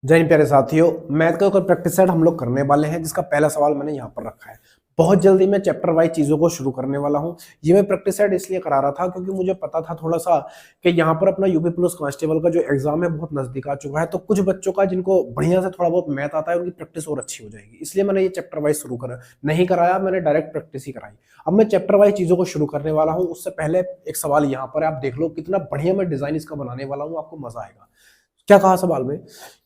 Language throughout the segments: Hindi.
जय हिंद प्यारे साथियों, मैथ का कोई प्रैक्टिस सेट हम लोग करने वाले हैं जिसका पहला सवाल मैंने यहाँ पर रखा है। बहुत जल्दी मैं चैप्टर वाइज चीजों को शुरू करने वाला हूँ। ये मैं प्रैक्टिस सेट इसलिए करा रहा था क्योंकि मुझे पता था थोड़ा सा कि यहाँ पर अपना यूपी पुलिस कांस्टेबल का जो एग्जाम है बहुत नजदीक आ चुका है, तो कुछ बच्चों का जिनको बढ़िया से थोड़ा बहुत मैथ आता है उनकी प्रैक्टिस और अच्छी हो जाएगी, इसलिए मैंने ये चैप्टर वाइज शुरू करा नहीं कराया, मैंने डायरेक्ट प्रैक्टिस ही कराई। अब मैं चैप्टर वाइज चीजों को शुरू करने वाला हूँ। उससे पहले एक सवाल यहाँ पर आप देख लो, कितना बढ़िया मैं डिजाइन इसका बनाने वाला हूँ, आपको मजा आएगा। क्या कहा सवाल में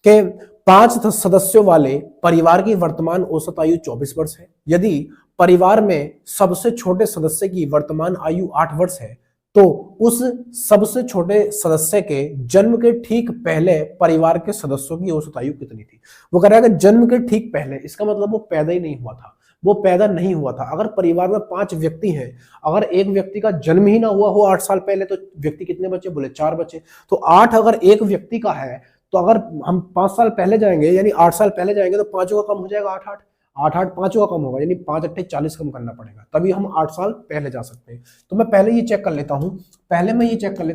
कि 5 सदस्यों वाले परिवार की वर्तमान औसत आयु 24 वर्ष है। यदि परिवार में सबसे छोटे सदस्य की वर्तमान आयु 8 वर्ष है तो उस सबसे छोटे सदस्य के जन्म के ठीक पहले परिवार के सदस्यों की औसत आयु कितनी थी। वो कह रहा है कि जन्म के ठीक पहले, इसका मतलब वो पैदा ही नहीं हुआ था, वो पैदा नहीं हुआ था। अगर परिवार में 5 व्यक्ति हैं, अगर एक व्यक्ति का जन्म ही ना हुआ हो 8 साल पहले, तो व्यक्ति कितने बचे? बोले 4 बचे। तो 8 अगर एक व्यक्ति का है तो अगर हम 5 साल पहले जाएंगे यानी 8 साल पहले जाएंगे तो पांचों का कम हो जाएगा, 8 8 8 8 पांचों का कम होगा, यानी 5 8 40 कम करना पड़ेगा, तभी हम 8 साल पहले जा सकते हैं। तो मैं पहले ये चेक कर लेता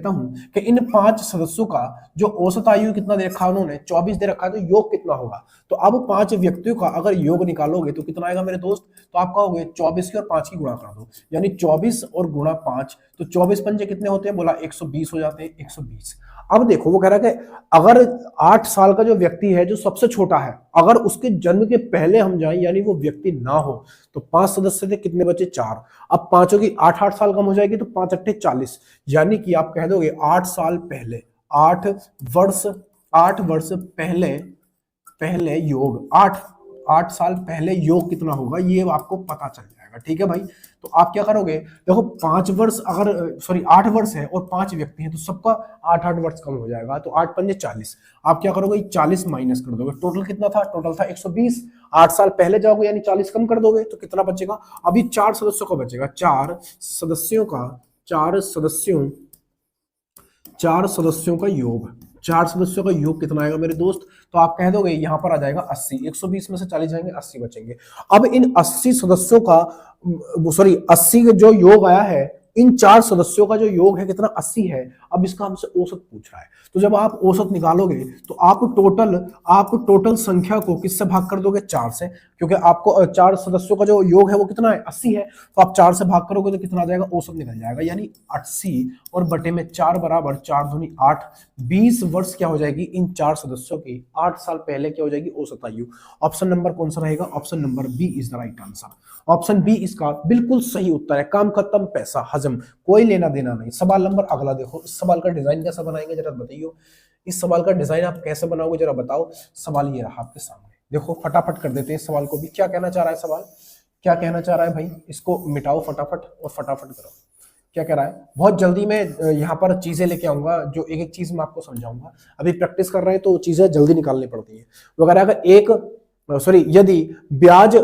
हूं, कि इन 5 सदस्यों का जो औसत आयु कितना दे रखा है उन्होंने, 24 दे रखा है, तो योग कितना होगा। तो अब 5 व्यक्तियों का अगर योग निकालोगे तो कितना आएगा मेरे दोस्त? तो आप कहोगे 24 की और 5 की गुणा कर दो, यानी 24 और गुणा 5, तो 24 पंजे कितने होते हैं? बोला 120 हो जाते हैं, 120। अब देखो वो कह रहा है कि अगर 8 साल का जो व्यक्ति है, जो सबसे छोटा है, अगर उसके जन्म के पहले हम जाएं यानी वो व्यक्ति ना हो, तो 5 सदस्य थे, कितने बचे? 4। अब पांचों की 8 8 साल कम हो जाएगी, तो 5 8 40, यानी कि आप कह दोगे 8 साल पहले, 8 वर्ष, 8 वर्ष पहले, पहले योग 8 साल पहले योग कितना होगा ये आपको पता चल जाएगा। ठीक है भाई, तो आप क्या करोगे? देखो 5 वर्ष अगर 8 वर्ष है और 5 व्यक्ति हैं तो सबका 8 8 वर्ष कम हो जाएगा, तो 8 पंजे 40। आप क्या करोगे? 40 माइनस कर दोगे, टोटल कितना था? टोटल था 120। 8 साल पहले जाओगे यानी 40 कम कर दोगे, तो कितना बचेगा? अभी 4 सदस्यों का बचेगा, 4 सदस्यों का, 4 सदस्यों, 4 सदस्यों का योग, 4 सदस्यों का योग कितना आएगा मेरे दोस्त? तो आप कह दोगे यहां पर आ जाएगा 80। 120 में से 40 जाएंगे, 80 बचेंगे। अब इन 80 सदस्यों का, 80 का जो योग आया है, इन 4 सदस्यों का जो योग है कितना? 80 है। अब इसका हमसे औसत पूछ रहा है, तो जब आप औसत निकालोगे तो आप टोटल संख्या को किससे भाग कर दोगे? 4 से, क्योंकि आपको 4 सदस्यों का जो योग है वो कितना है? 80 है। तो आप 4 से भाग करोगे तो कितना आ जाएगा? औसत निकल जाएगा, यानी 80 और बटे में 4 बराबर 4 दूनी 8, 20 वर्ष क्या हो जाएगी इन 4 सदस्यों की? 8 साल पहले क्या हो जाएगी औसत आयु। ऑप्शन नंबर कौन सा रहेगा? Option number B is the right answer. Option B इसका बिल्कुल सही उत्तर है। काम खत्म, पैसा हजम, कोई लेना देना नहीं। सवाल नंबर अगला देखो, इस सवाल का डिजाइन कैसा बनाएंगे जरा बताइए। इस सवाल का डिजाइन आप कैसे बनाओगे जरा बताओ। सवाल ये रहा आपके सामने, देखो फटाफट कर देते हैं इस सवाल को भी। क्या कहना चाह रहा है सवाल? क्या कहना चाह रहा है भाई? इसको मिटाओ फटाफट और फटाफट करो। क्या कह रहा है? बहुत जल्दी मैं यहाँ पर चीजें लेके आऊंगा, जो एक एक चीज मैं आपको समझाऊंगा। अभी प्रैक्टिस कर रहे हैं तो चीजें जल्दी निकालनी पड़ती है। वो कह रहा है यदि ब्याज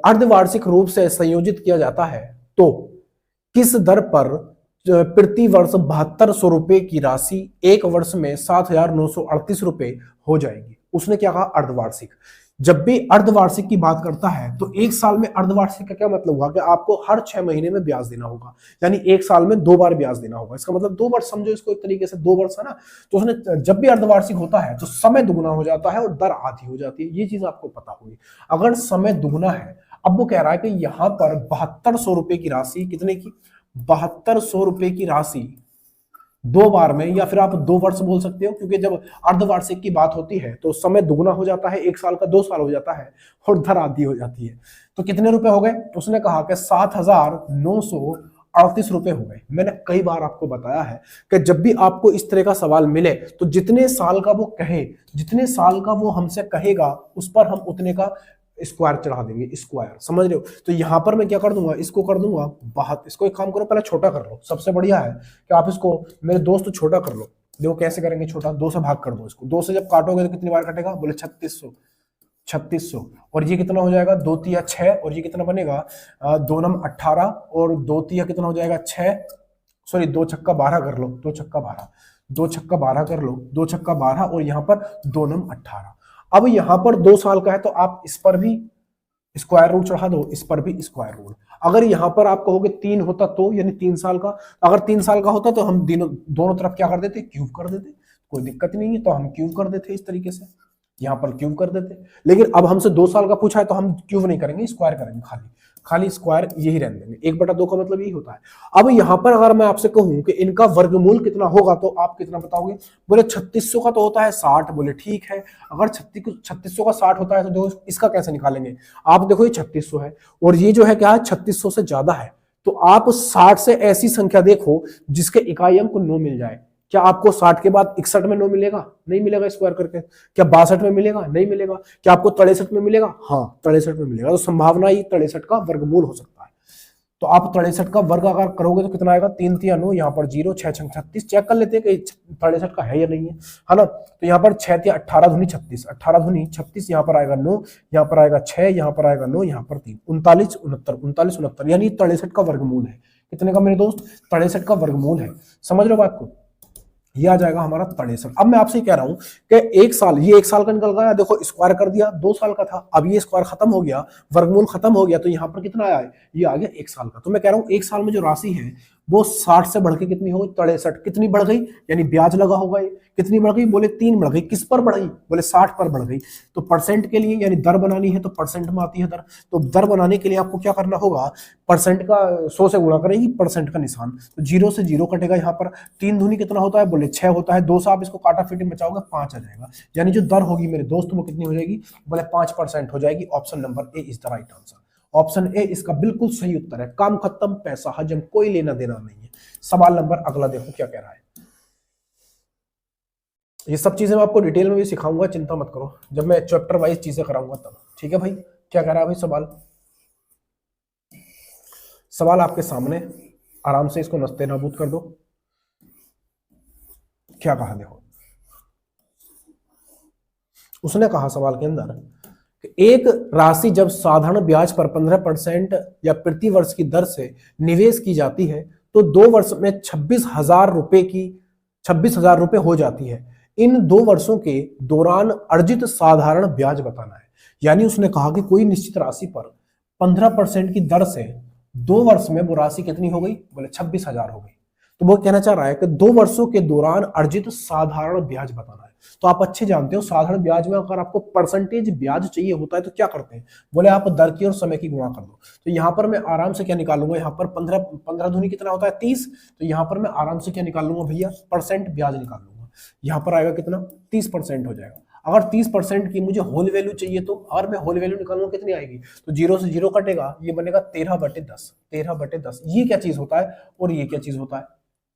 अर्धवार्षिक रूप से संयोजित किया जाता है तो किस दर पर प्रति वर्ष 7200 रुपए की राशि 1 वर्ष में 7,938 रुपए हो जाएगी। उसने क्या कहा? अर्धवार्षिक। जब भी अर्धवार्षिक की बात करता है तो 1 साल में अर्धवार्षिक का क्या मतलब हुआ कि आपको हर 6 महीने में ब्याज देना होगा, यानी 1 साल में 2 बार ब्याज देना होगा। इसका मतलब 2 वर्ष समझो इसको, एक तरीके से 2 वर्ष है ना। तो उसने जब भी अर्धवार्षिक होता है तो समय दुगुना हो जाता है और दर आधी हो जाती है, ये चीज आपको पता होगी। अगर समय दुगुना है, अब वो कह रहा है कि यहां पर 7200 रुपए की राशि, कितने की? 7200 रुपए की राशि 2 बार में, या फिर आप 2 वर्ष बोल सकते हो, क्योंकि जब अर्धवार्षिक की बात होती है तो समय दुगुना हो जाता है, 1 साल का 2 साल हो जाता है और दर आधी हो जाती है। तो कितने रुपए हो गए? उसने कहा कि 7,938 रुपए हो गए। मैंने कई बार आपको बताया है कि जब भी आपको इस तरह का सवाल मिले तो जितने साल का वो कहे, जितने साल का वो हमसे कहेगा उस पर हम उतने का स्क्वायर चढ़ा देंगे, स्क्वायर, समझ रहे हो। तो यहां पर मैं क्या कर दूंगा? इसको कर दूंगा बहुत। इसको एक काम करो, पहले छोटा कर लो, सबसे बढ़िया है कि आप इसको मेरे दोस्त छोटा कर लो। देखो कैसे करेंगे छोटा, 2 से भाग कर दो इसको। 2 से जब काटोगे तो कितनी बार कटेगा? बोले 3600, 3600। और ये कितना हो जाएगा? 2 तिया 6, और ये कितना बनेगा? 2 नम 18, और 2 तिया कितना हो जाएगा? 6, 2 छक्का 12 कर लो, 2 छक्का 12, 2 छक्का 12 कर लो, 2 छक्का 12, और यहाँ पर 2 नम 18। अब यहां पर 2 साल का है तो आप इस पर भी स्क्वायर रूट चढ़ा दो, इस पर भी स्क्वायर रूट। अगर यहां पर आप कहोगे 3 होता तो, यानी 3 साल का, अगर 3 साल का होता तो हम दोनों तरफ क्या कर देते? क्यूब कर देते, कोई दिक्कत नहीं है, तो हम क्यूब कर देते इस तरीके से। यहाँ पर क्यूब कर देते। लेकिन अब हमसे 2 साल का पूछा है तो हम क्यूब नहीं करेंगे, स्क्वायर करेंगे, खाली खाली स्क्वायर यही रहने देंगे। 1/2 का मतलब यही होता है। अब यहाँ पर अगर मैं आपसे कहूं कि इनका वर्गमूल कितना होगा तो आप कितना बताओगे? बोले 3600 का तो होता है 60। बोले ठीक है, अगर 3600 का 60 होता है तो दोस्त इसका कैसे निकालेंगे? आप देखो ये 3600 है और ये जो है क्या है 3600 से ज्यादा है, तो आप 60 से ऐसी संख्या देखो जिसके इकाई अंक 9 मिल जाए। क्या आपको 60 के बाद 61 में 9 मिलेगा? नहीं मिलेगा स्क्वायर करके। क्या 62 में मिलेगा? नहीं मिलेगा। क्या आपको 63 में मिलेगा? हाँ 63 में मिलेगा। तो संभावना ही 63 का वर्गमूल हो सकता है। तो आप 63 का वर्ग अगर करोगे तो कितना आएगा? 3 3 9, यहाँ पर 0, 6 6 36। चेक कर लेते हैं कि 63 का है या नहीं है ना। तो यहाँ पर 6 3 18 दूनी 36, 18 दूनी 36, यहाँ पर आएगा 9, यहाँ पर आएगा 6, यहाँ पर आएगा 9, यहाँ पर 3, 39 69, 39 69, यानी 63 का वर्गमूल है। कितने का मेरे दोस्त? 63 का वर्गमूल है। समझ रहे हो बात को? ये आ जाएगा हमारा 63। अब मैं आपसे कह रहा हूं कि 1 साल, ये 1 साल का निकल गया, देखो स्क्वायर कर दिया, 2 साल का था, अब ये स्क्वायर खत्म हो गया, वर्गमूल खत्म हो गया, तो यहाँ पर कितना आया है? ये आ गया 1 साल का। तो मैं कह रहा हूं 1 साल में जो राशि है वो 60 से बढ़ के कितनी हो गई? 63। कितनी बढ़ गई? यानी ब्याज लगा होगा ये। कितनी बढ़ गई? बोले 3 बढ़ गई। किस पर बढ़ गई? बोले 60 पर बढ़ गई। तो परसेंट के लिए यानी दर बनानी है तो परसेंट में आती है दर। तो दर बनाने के लिए आपको क्या करना होगा? परसेंट का 100 से गुणा करेंगे, परसेंट का निशान, तो 0 से 0 कटेगा। यहाँ पर 3 दूनी कितना होता है? बोले 6 होता है। 2 से आप इसको काटा फिटी में बचाओगे 5 आ जाएगा। यानी जो दर होगी मेरे दोस्त वो कितनी हो जाएगी? बोले 5% हो जाएगी। Option number A is the right answer. Option A इसका बिल्कुल सही उत्तर है। काम खत्म, पैसा हजम, कोई लेना देना नहीं है। सवाल नंबर अगला देखो क्या कह रहा है। ये सब चीजें मैं आपको डिटेल में भी सिखाऊंगा, चिंता मत करो, जब मैं चैप्टर वाइज चीजें कराऊंगा तब। ठीक है भाई, क्या कह रहा है भाई सवाल? सवाल आपके सामने, आराम से इसको नस्ते नाबूद कर दो। क्या कहा देखो, उसने कहा सवाल के अंदर कि एक राशि जब साधारण ब्याज पर 15% या प्रति वर्ष की दर से निवेश की जाती है तो 2 वर्ष में 26,000 रुपए हो जाती है। इन 2 वर्षों के दौरान अर्जित साधारण ब्याज बताना है। यानी उसने कहा कि कोई निश्चित राशि पर 15% की दर से 2 वर्ष में वो राशि कितनी हो गई? बोले 26,000 हो गई। तो वो कहना चाह रहा है कि 2 वर्षों के दौरान अर्जित साधारण ब्याज बताना है। तो आप अच्छे जानते हो साधारण ब्याज में अगर आपको परसेंटेज ब्याज चाहिए होता है तो क्या करते हैं? बोले आप दर की और समय की गुणा कर दो। तो यहाँ पर मैं आराम से क्या निकालूंगा? यहाँ पर 15 दूनी कितना होता है? 30। तो यहाँ पर मैं आराम से क्या निकाल लूंगा भैया? परसेंट ब्याज निकाल लूंगा। यहाँ पर आएगा कितना? 30% हो जाएगा। अगर 30% की मुझे होल वैल्यू चाहिए तो अगर मैं होल वैल्यू निकालूंगा कितनी आएगी? तो 0 से 0 कटेगा, ये बनेगा 13/10। 13/10 ये क्या चीज होता है और ये क्या चीज होता है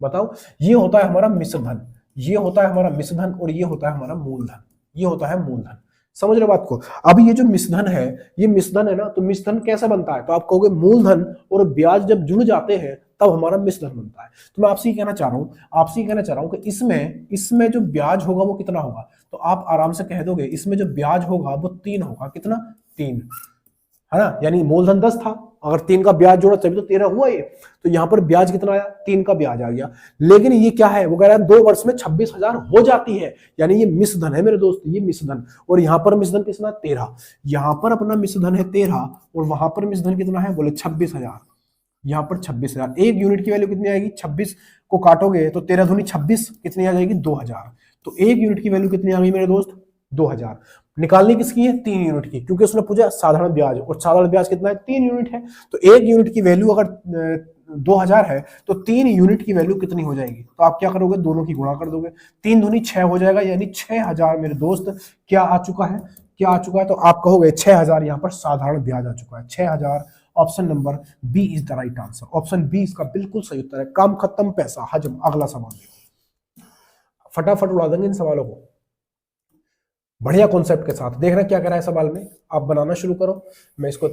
बताओ? ये होता है हमारा मिश्र धन, ये होता है हमारा मिश्र धन और ये होता है हमारा मूलधन। ये होता है मूलधन। समझ रहे बात को? अब ये जो मिश्रधन है, ये मिश्रधन है ना, तो मिश्रधन कैसे बनता है? तो आप कहोगे मूलधन और ब्याज जब जुड़ जाते हैं तब हमारा मिश्रधन बनता है। तो मैं आपसे ये कहना चाह रहा हूं कि इसमें जो ब्याज होगा वो कितना होगा? तो आप आराम से कह दोगे इसमें जो ब्याज होगा वो 3 होगा। कितना? 3, है ना। यानी मूलधन 10 था, अगर 3 का ब्याज जोड़ा तभी तो 13 हुआ ये। तो यहाँ पर ब्याज कितना आया? 3 का ब्याज आ गया। लेकिन ये क्या है? वो कह रहा है 2 वर्ष में 26,000 हो जाती है। यानी ये मिश्रधन है मेरे दोस्त, ये मिश्रधन। और यहाँ पर मिश्रधन कितना? 13। यहाँ पर अपना मिश्रधन है 13 और वहां पर मिश्रधन कितना है? बोले 26,000। यहाँ पर 26,000। 1 यूनिट की वैल्यू कितनी आएगी? 26 को काटोगे तो 13 दूनी 26 कितनी आ जाएगी? 2,000। तो 1 यूनिट की वैल्यू कितनी आ गई मेरे दोस्त? 2,000। निकालनी किसकी है? 3 यूनिट की, क्योंकि उसने पूछा साधारण ब्याज और साधारण ब्याज कितना है? 3 यूनिट है। तो 1 यूनिट की वैल्यू अगर 2,000 है तो 3 यूनिट की वैल्यू कितनी हो जाएगी? तो आप क्या करोगे? दोनों की गुणा कर दोगे। 3 दूनी 6 हो जाएगा, यानी 6,000 मेरे दोस्त क्या आ चुका है? क्या आ चुका है? तो आप कहोगे 6,000 यहाँ पर साधारण ब्याज आ चुका है। 6,000। Option number B is the right answer. Option B इसका बिल्कुल सही उत्तर है। काम खत्म, पैसा हजम। अगला सवाल देखो, फटाफट उड़ा देंगे इन सवालों को बढ़िया कॉन्सेप्ट के साथ। देखना क्या कह रहा है सवाल में, आप बनाना शुरू करो, मैं इसको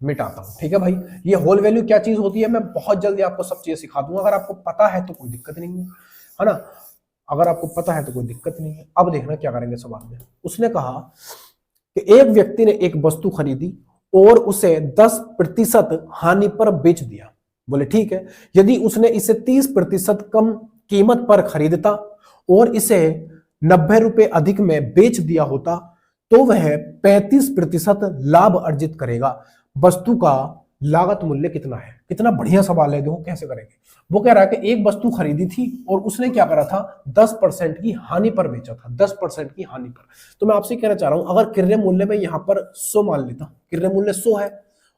मिटाता हूं। ठीक है भाई, ये होल वैल्यू क्या चीज होती है मैं बहुत जल्दी आपको सब चीजें सिखा दूंगा। अगर आपको पता है तो कोई दिक्कत नहीं है ना। अगर आपको पता है तो कोई दिक्कत नहीं है। अब देखना क्या करेंगे सवाल में। उसने कहा कि एक व्यक्ति ने एक वस्तु खरीदी और उसे 10% हानि पर बेच दिया। बोले ठीक है, यदि उसने इसे 30% कम कीमत पर खरीदता और इसे 90 रुपए अधिक में बेच दिया होता तो वह 35% लाभ अर्जित करेगा। वस्तु का लागत मूल्य कितना है? कितना बढ़िया सवाल है, देखो कैसे करेंगे। वो कह रहा है कि एक वस्तु खरीदी थी और उसने क्या करा था, 10% की हानि पर बेचा था, 10% की हानि पर। तो मैं आपसे कहना चाह रहा हूं, अगर क्रय मूल्य में यहां पर 100 मान लेता, क्रय मूल्य 100 है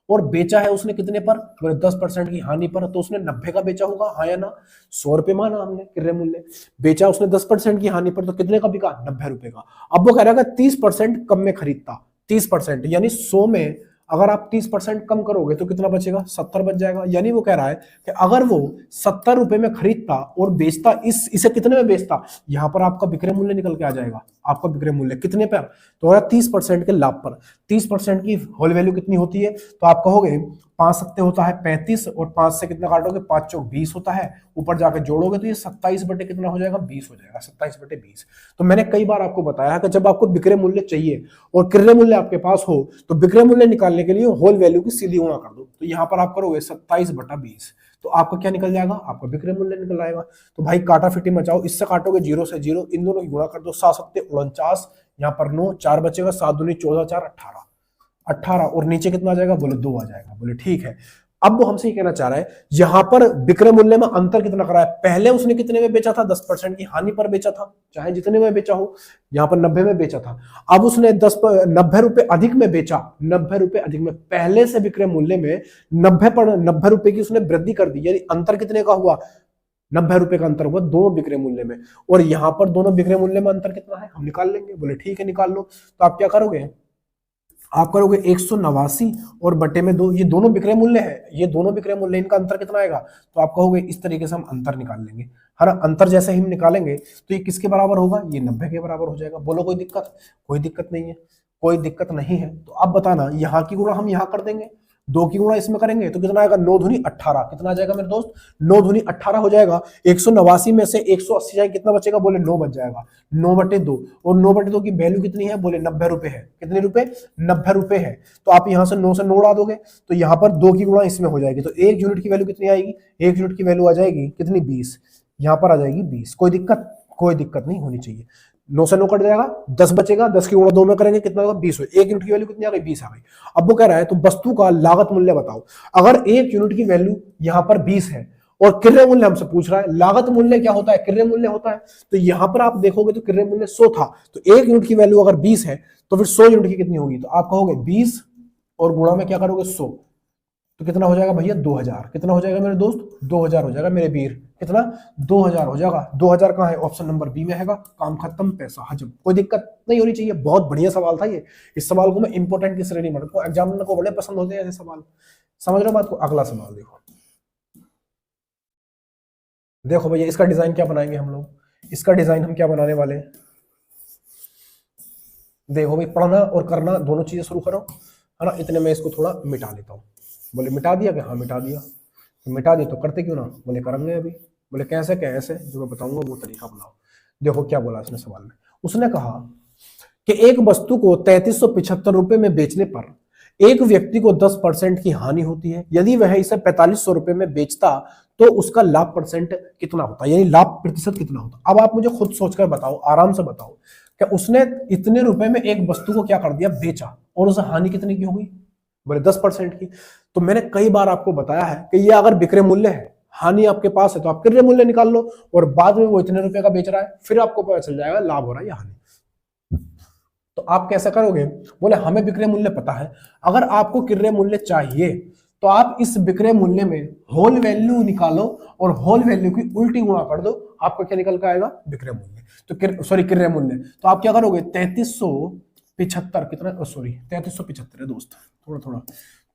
और बेचा है उसने कितने पर, बोले 10% की हानि पर, तो उसने 90 का बेचा होगा, हाँ या ना। 100 रुपए माना हमने क्रय मूल्य, बेचा उसने 10% की हानि पर, तो कितने का बिका, 90 रुपए का। अब वो कह रहा है 30% कम में खरीदता, 30% यानी 100 में अगर आप 30% कम करोगे तो कितना बचेगा, 70 बच जाएगा। यानी वो कह रहा है कि अगर वो 70 रुपए में खरीदता और बेचता इसे कितने में बेचता, यहां पर आपका विक्रय मूल्य निकल के आ जाएगा। आपका विक्रय मूल्य कितने पर, तो 30% के लाभ पर। 30% की होल वैल्यू कितनी होती है, तो आप कहोगे 5 सत्ते होता है 35 और 5 से कितना काटोगे, 5 चौक 20 होता है, ऊपर जाके जोड़ोगे तो ये 27 बटे कितना हो जाएगा, 20 हो जाएगा, 27/20। तो मैंने कई बार आपको बताया कि जब आपको विक्रय मूल्य चाहिए और क्रय मूल्य आपके पास हो तो विक्रय मूल्य निकालने के लिए होल वैल्यू की सीधी गुणा कर दो। तो यहां पर आप करोगे 27/20, तो आपका क्या निकल जाएगा, आपका विक्रय मूल्य निकल आएगा। तो भाई काटा फिटी मचाओ, इससे काटोगे 0 से 0, इन दोनों की गुणा कर दो, 7 सत्ते 49, यहाँ पर 9, 4 बचेगा, 7 दूनी 14, 4 18, 18 और नीचे कितना आ जाएगा, बोले 2 आ जाएगा। बोले ठीक है। अब वो हमसे ये कहना चाह रहा है यहां पर विक्रय मूल्य में अंतर कितना करा है, पहले उसने कितने में बेचा था, 10% की हानि पर बेचा था, चाहे जितने में बेचा हो, यहां पर 90 में बेचा था। अब उसने 90 रुपए अधिक में बेचा, 90 रुपए अधिक में, पहले से विक्रय मूल्य में 90 रुपए की उसने वृद्धि कर दी, यानी अंतर कितने का हुआ, 90 रुपए का अंतर हुआ दोनों विक्रय मूल्य में। और यहां पर दोनों विक्रय मूल्य में अंतर कितना है, हम निकाल लेंगे। बोले ठीक है निकाल लो। तो आप क्या करोगे, आप करोगे 189 और बटे में 2, ये दोनों विक्रय मूल्य है, ये दोनों विक्रय मूल्य, इनका अंतर कितना आएगा, तो आप कहोगे इस तरीके से हम अंतर निकाल लेंगे। हर अंतर जैसे ही हम निकालेंगे तो ये किसके बराबर होगा, ये 90 के बराबर हो जाएगा। बोलो कोई दिक्कत, कोई दिक्कत नहीं है, कोई दिक्कत नहीं है। तो अब बताना, यहाँ की गुणा हम यहाँ कर देंगे, 2 की गुणा इसमें करेंगे तो कितना आएगा, 9 दूनी 18, कितना आ जाएगा मेरे दोस्त, 9 दूनी 18 हो जाएगा। 189 में से 180 जाए कितना बचेगा, बोले 9 बच जाएगा, 9/2, और 9/2 की वैल्यू कितनी है, बोले 90 रुपए है। कितने रुपए, 90 रुपए है। तो आप यहां से 9 से 9 उड़ा दोगे तो यहां पर 2 की गुणा इसमें हो जाएगी, तो 1 यूनिट की वैल्यू कितनी आएगी, 1 यूनिट की वैल्यू आ जाएगी कितनी, 20, यहां पर आ जाएगी 20। कोई दिक्कत, कोई दिक्कत नहीं होनी चाहिए। 9 से 9 कट जाएगा, 10 बचेगा, 10 की गुणा 2 में करेंगे कितना होगा, 20 हो, 1 यूनिट की वैल्यू कितनी आ गई, 20 आ गई। अब वो कह रहा है तो वस्तु का लागत मूल्य बताओ। अगर 1 यूनिट की वैल्यू यहां पर 20 है और क्रय मूल्य हमसे पूछ रहा है, लागत मूल्य क्या होता है, क्रय मूल्य होता है, तो यहां पर आप देखोगे तो क्रय मूल्य 100 था, तो 1 यूनिट की वैल्यू अगर 20 है तो फिर 100 यूनिट की कितनी होगी, तो आप कहोगे 20 और गुणा में क्या करोगे 100, तो कितना हो जाएगा भैया, 2000। कितना हो जाएगा मेरे दोस्त, 2000 हो जाएगा मेरे वीर, कितना, 2000 हो जाएगा। 2000 कहाँ है, ऑप्शन नंबर बी में हैगा। काम खत्म, पैसा हजम, कोई दिक्कत नहीं होनी चाहिए। बहुत बढ़िया सवाल था ये, इस सवाल को मैं इंपोर्टेंट की श्रेणी में रखूं, एग्जामिनर को बड़े पसंद होते हैं ऐसे सवाल। समझ रहे हो बात को। अगला सवाल देखो, देखो भैया इसका डिजाइन क्या बनाएंगे हम लोग, इसका डिजाइन हम क्या बनाने वाले हैं, देखो भाई पढ़ना और करना दोनों चीजें शुरू करो, है ना। इतने में इसको थोड़ा मिटा लेता हूँ। बोले मिटा दिया क्या, हाँ मिटा दिया। तो मिटा दिया तो करते क्यों ना, बोले करेंगे अभी। बोले कैसे, कैसे, जो मैं बताऊंगा वो तरीका अपनाओ। देखो क्या बोला उसने सवाल में, उसने कहा कि एक वस्तु को 3375 रुपए में बेचने पर एक व्यक्ति को 10% की हानि होती है। यदि वह इसे 4500 रुपए में बेचता तो उसका लाभ परसेंट कितना होता, यानी लाभ प्रतिशत कितना होता। अब आप मुझे खुद सोचकर बताओ, आराम से बताओ कि उसने इतने रुपए में एक वस्तु को क्या कर दिया, बेचा, और उसे हानि कितनी की होगी, बोले 10% की। तो मैंने कई बार आपको बताया है कि ये अगर विक्रय मूल्य है, हानि आपके पास है, तो आप क्रय मूल्य निकाल लो, और बाद में वो इतने रुपए का बेच रहा है, फिर आपको पता चल जाएगा लाभ हो रहा है या हानि। तो आप कैसे करोगे, बोले हमें विक्रय मूल्य पता है, अगर आपको क्रय मूल्य चाहिए तो आप इस विक्रय मूल्य में होल वैल्यू निकालो और होल वैल्यू की उल्टी गुणा कर दो, आपका क्या निकल कर आएगा, विक्रय मूल्य। तो सॉरी क्रय मूल्य, तो आप क्या करोगे, 3375 कितना, सॉरी 3375 है दोस्त,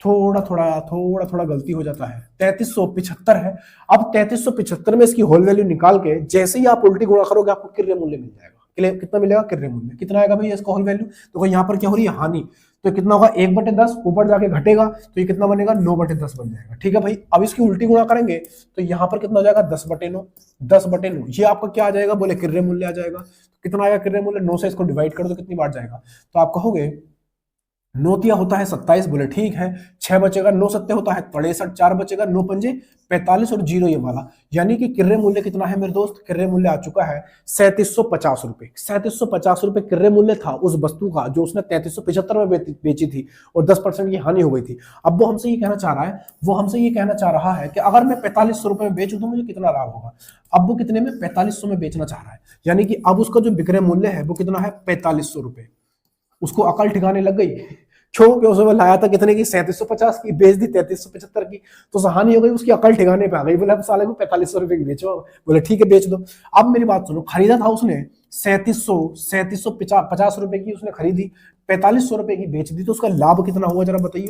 थोड़ा थोड़ा गलती हो जाता है, 3375 है। अब 3375 में इसकी होल वैल्यू निकाल के जैसे ही आप उल्टी गुणा करोगे आपको क्रय मूल्य मिल जाएगा। कितना मिलेगा, क्रय मूल्य कितना आएगा भैया इसका होल वैल्यू, तो यहाँ पर क्या हो रही है, हानि, तो कितना होगा 1/10, ऊपर जाके घटेगा तो ये कितना बनेगा, 9/10 बन जाएगा। ठीक है भाई, अब इसकी उल्टी गुणा करेंगे तो यहाँ पर कितना हो जाएगा, 10/9, 10/9, ये आपका क्या आ जाएगा, बोले क्रय मूल्य आ जाएगा। कितना आएगा क्रय मूल्य, 9 से इसको डिवाइड कर दो कितनी बार जाएगा, तो आप कहोगे 9 होता है 27, बोले ठीक है। 6 बचेगा, 9 सत्ते होता है 63, 4 बचेगा, 9 पंजे 45 और जीरो ये वाला, यानी कि किर्रे मूल्य कितना है मेरे दोस्त, किर्रे मूल्य आ चुका है 3750 रुपए। 3750 रुपए किर्रे मूल्य था उस वस्तु का जो उसने 3375 में बेची थी और 10% की हानि हो गई थी। अब वो हमसे ये कहना चाह रहा है, वो हमसे ये कहना चाह रहा है कि अगर मैं 4500 रुपए में बेचूं तो मुझे कितना लाभ होगा। अब वो कितने में, 4500 में बेचना चाह रहा है, यानी कि अब उसका जो विक्रय मूल्य है वो कितना है, 4500 रुपए। उसको अकल ठिकाने लग गई, क्योंकि उसने लाया था कितने की, 3750 की, बेच दी 3375 की, तो हानि हो गई, उसकी अकल ठिकाने पे आ गई। बोले अब साले को 4500 रुपए की बेचो, बोले ठीक है बेच दो। अब मेरी बात सुनो, खरीदा था उसने 3750 रुपए की उसने खरीदी, 4500 रुपए की बेच दी, तो उसका लाभ कितना हुआ जरा बताइए,